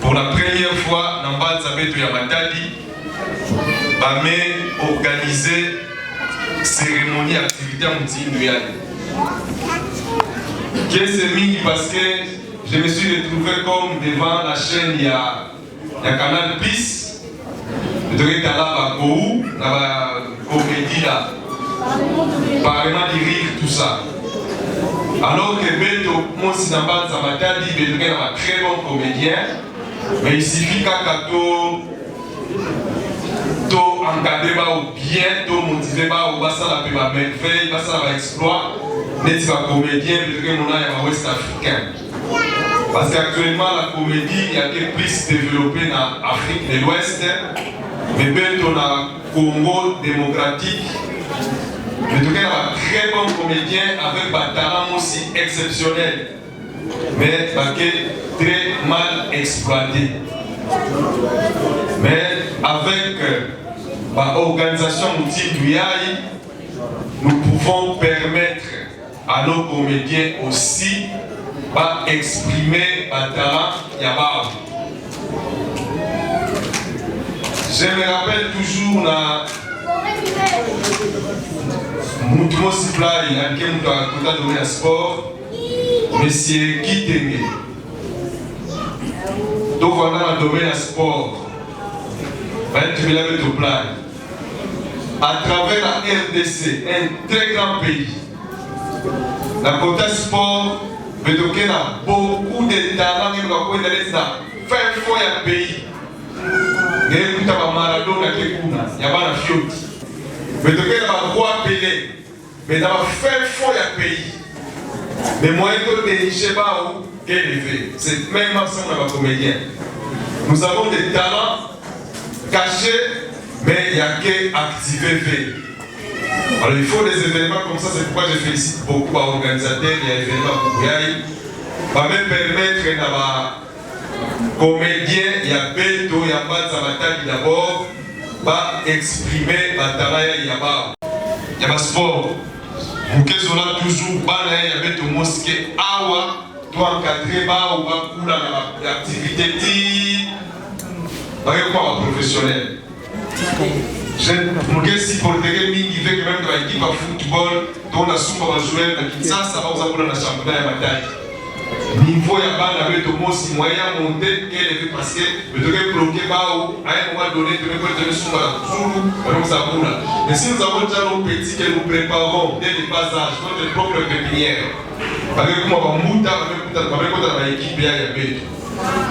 pour la première fois na mbanza beto ya Matadi bame organiser cérémonie activité à Moutindu yaye. C'est mini parce que je me suis retrouvé comme devant la chaîne il y a Canal Plus. Je devais être là à Kou, dans la comédie là. Parlement de rire, tout ça. Alors que Beto, moi si dans bas ça m'a dit, Beto est un très bon comédien. Mais il suffit qu'à to encadrer ou bien, to motiver ou basa la péba merveille, basa la exploit. N'est-ce pas comédien, mais mon âge est ouest africain. Parce qu'actuellement, la comédie il y a été plus développée dans l'Afrique de l'Ouest, mais bientôt dans le Congo démocratique. Mais tout cas, un très bon comédien avec un talent aussi exceptionnel, mais très mal exploité. Mais avec l'organisation Moutindu, nous pouvons permettre à nos comédiens aussi d'exprimer un talent yabab. Je me rappelle toujours na Moutmo Siplai, à qui nous avons donné un sport, Monsieur Kitenge. Donc voilà dans le domaine sport. Tu me l'avais tout plein. À travers la RDC, un très grand pays. La côté sport, il y a beaucoup de talents qui sont fait fois le pays. Il y a Maradona qui est il y a un Fiot. Il y a un roi Pelé. Mais il y a fait fois le pays. Mais moi, je ne sais pas où c'est même si on a un comédien. Nous avons des talents cachés, mais il n'y a qu'à activer. Alors il faut des événements comme ça, c'est pourquoi je félicite beaucoup les organisateurs et les événements pour va me permettre d'avoir comédien, il y a Beto, il y a Batsamataki d'abord, va exprimer le talent, il y a le sport. Vous qui sont là toujours, il y a Beto Mosquée, Awa, toi encadrer, ou va l'activité, professionnel. Je me si pour te dire mingi veut que même dans l'équipe de football, dans la soupe à jouer dans Kinshasa, ça va vous avoir la championnat à bataille. Niveau ya bana avec tout si moyen monter qu'elle parce que le devait bloquer à un moment donné de mettre le sous la toujours comme ça pour là. Mais si nous avons déjà nos petits que nous préparons dès le bas âge notre propre pépinière. Avec comment on monte avec notre équipe il y a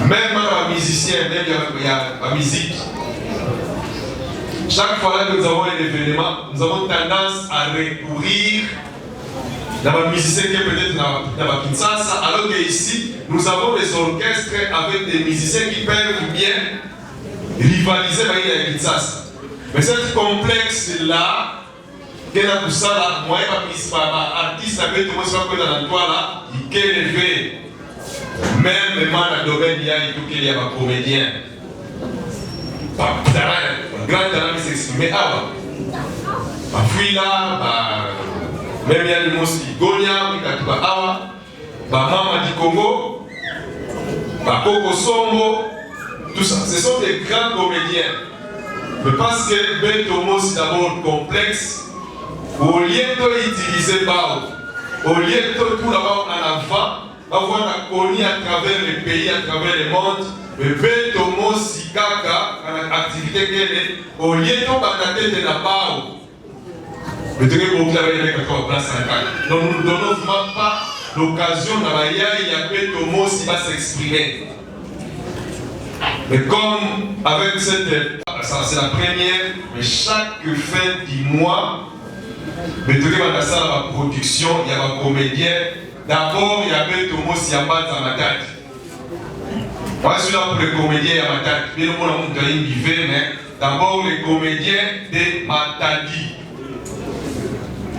même un musicien même il y a la musique. Chaque fois que nous avons un événement, nous avons tendance à recourir Dans les musiciens qui peut-être dans Kinshasa, alors qu'ici, nous avons des orchestres avec des musiciens qui peuvent bien rivaliser avec les Kinshasa. Mais ce complexe-là, que dans tout ça, là, moi, artiste, avec tout le monde qui est dans toi là, il est élevé. Même dans le domaine, il y a un comédien. Un grand talent qui s'exprime. Ah, bah, là, même il y a des mots qui Gonia, Mama du Congo, Koko Sombo, tout ça. Ce sont des grands comédiens. Mais parce que Bentomo, c'est d'abord complexe, au lieu d'utiliser Bao, au lieu de tout d'abord en avant, avoir la colonie à travers les pays, à travers le monde, mais Bentomo, Sikaka, activité qu'elle est, au lieu de batailler de la Bao. Mais tu veux beaucoup avec la place en donc nous ne donnons vraiment pas l'occasion d'aller à Bentomo qui va s'exprimer. Mais comme avec cette, c'est la première, mais chaque fin du mois, mais tu veux la production, il y a un comédien. D'abord, il y a Bentomo qui a pas dans ma tête. Moi, je suis là pour les comédiens à ma tête. Bien le monde a une mais d'abord les comédiens de Matadi.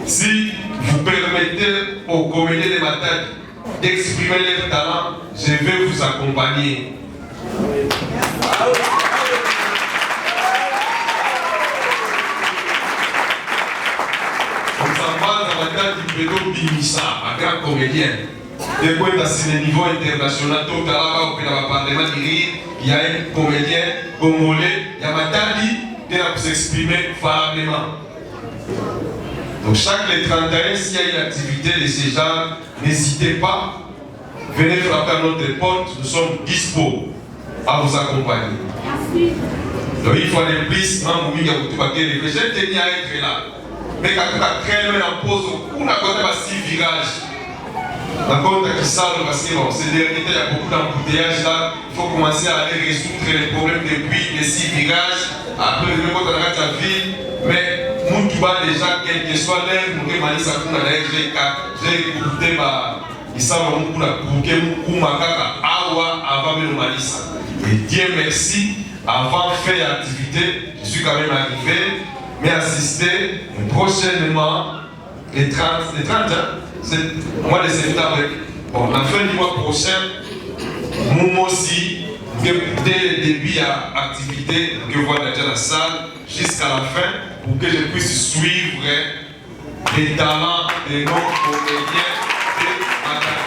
Si vous permettez aux comédiens de Matadi d'exprimer leur talent, je vais vous accompagner. On s'en parle dans la tête du Pedro Bimissa, un grand comédien. Et puis, dans le niveau international, tout à l'heure, au Parlement il y a un comédien congolais, il y a Matadi, qui va s'exprimer favorablement. Donc, chaque les 31, s'il y a une activité de ce genre, n'hésitez pas, venez frapper à notre porte, nous sommes dispo à vous accompagner. Merci. Donc, il faut aller plus, je tenais à être là. Mais quand tu as très loin en pause, on a compté à 6 virages. D'accord, parce que bon, c'est dernier, il y a beaucoup d'embouteillages là. Il faut commencer à aller résoudre les problèmes depuis les 6 virages. Après, le même temps, dans la ville. Mais, nous qui va déjà, quel que soit l'air, nous qui manissons à la j'ai écouté, ils savent pour la bouquet, pour ma caca, avant de malissa. Et Dieu merci, avant de faire l'activité, je suis quand même arrivé, mais assister prochainement, les 30 c'est le mois de septembre. Bon, la fin du mois prochain, nous aussi, dès le début à l'activité, que voir déjà la salle, jusqu'à la fin, pour que je puisse suivre les talents des non-comédiens de Matadi.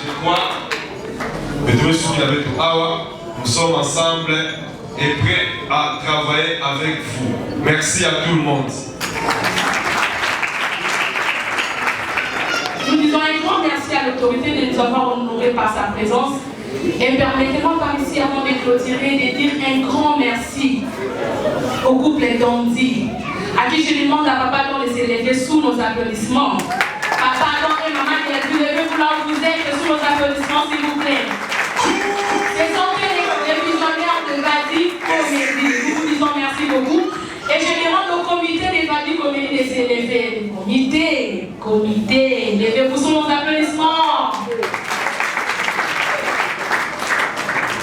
Je crois, nous sommes ensemble et prêts à travailler avec vous. Merci à tout le monde. Nous disons un grand merci à l'autorité de nous avoir honorés par sa présence. Et permettez-moi par ici, avant de clôturer, de dire un grand merci au couple Dondi, à qui je demande à Papa Don de s'élever sous nos applaudissements. Papa Don et Maman, levez-vous là où vous êtes sous nos applaudissements, s'il vous plaît. Ce sont les visionnaires de Vadi Comédie. Nous vous disons merci beaucoup. Et je demande au comité de Vadi Comédie de s'élever. Comité, levez-vous sous nos applaudissements.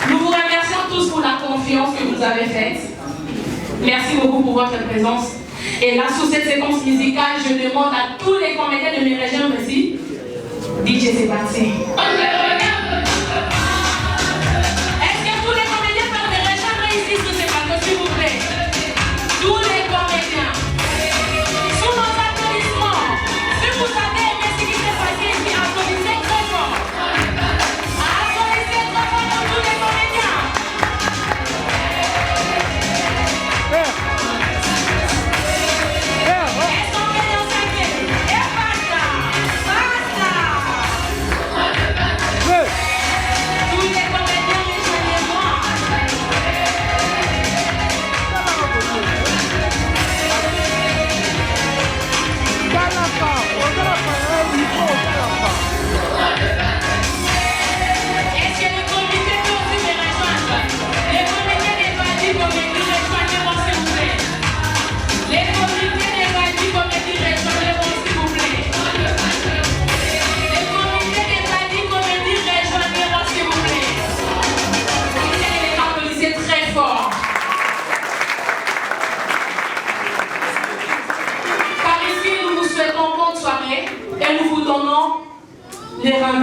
Nous vous remercions tous pour la confiance que vous avez faite. Merci beaucoup pour votre présence. Et là, sous cette séquence musicale, je demande à tous les comédiens de me rejoindre ici. DJ, c'est parti. Est-ce que tous les comédiens peuvent me rejoindre ici sous cette séquence, s'il vous plaît? Tous les comédiens. Sous nos applaudissements. Si vous savez aimé ce qui s'est passé ici, applaudissez très fort. Applaudissez très fort pour tous les comédiens. Est-ce qu'on est en cinquième? Et basta! Basta!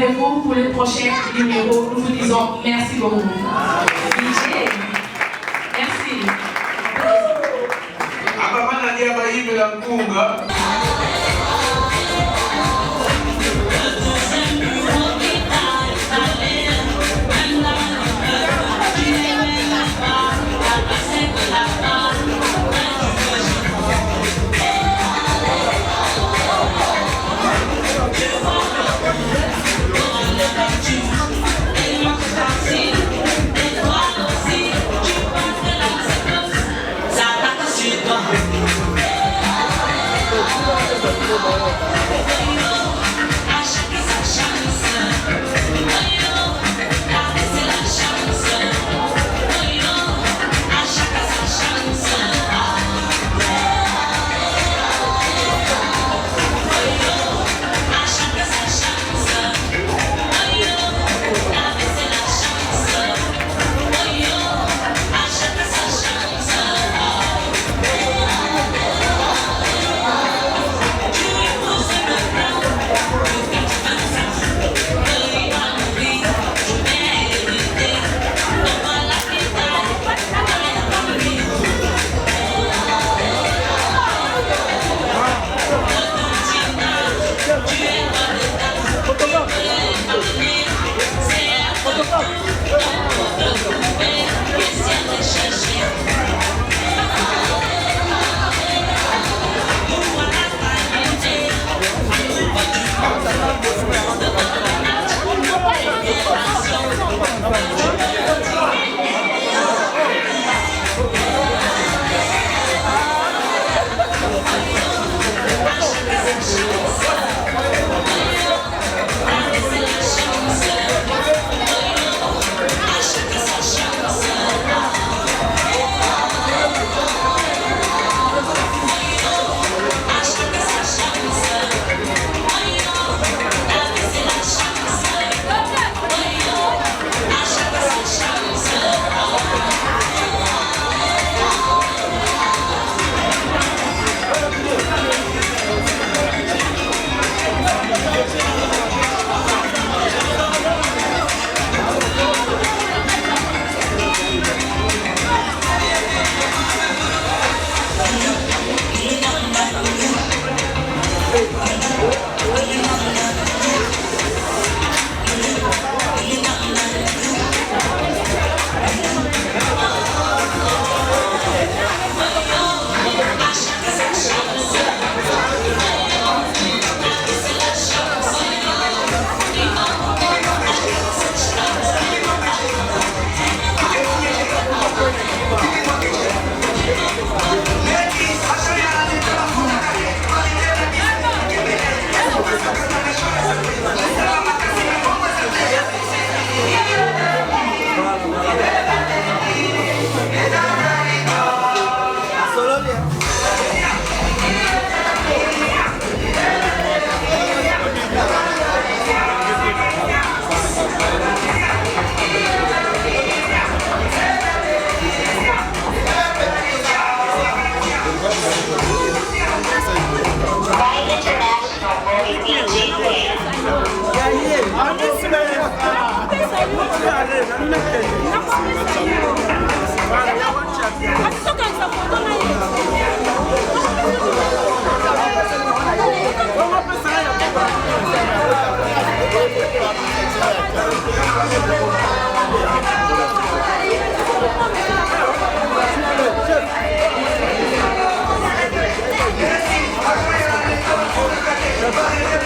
rendez-vous pour les prochains numéros. Nous vous disons merci beaucoup. DJ, merci. Bye.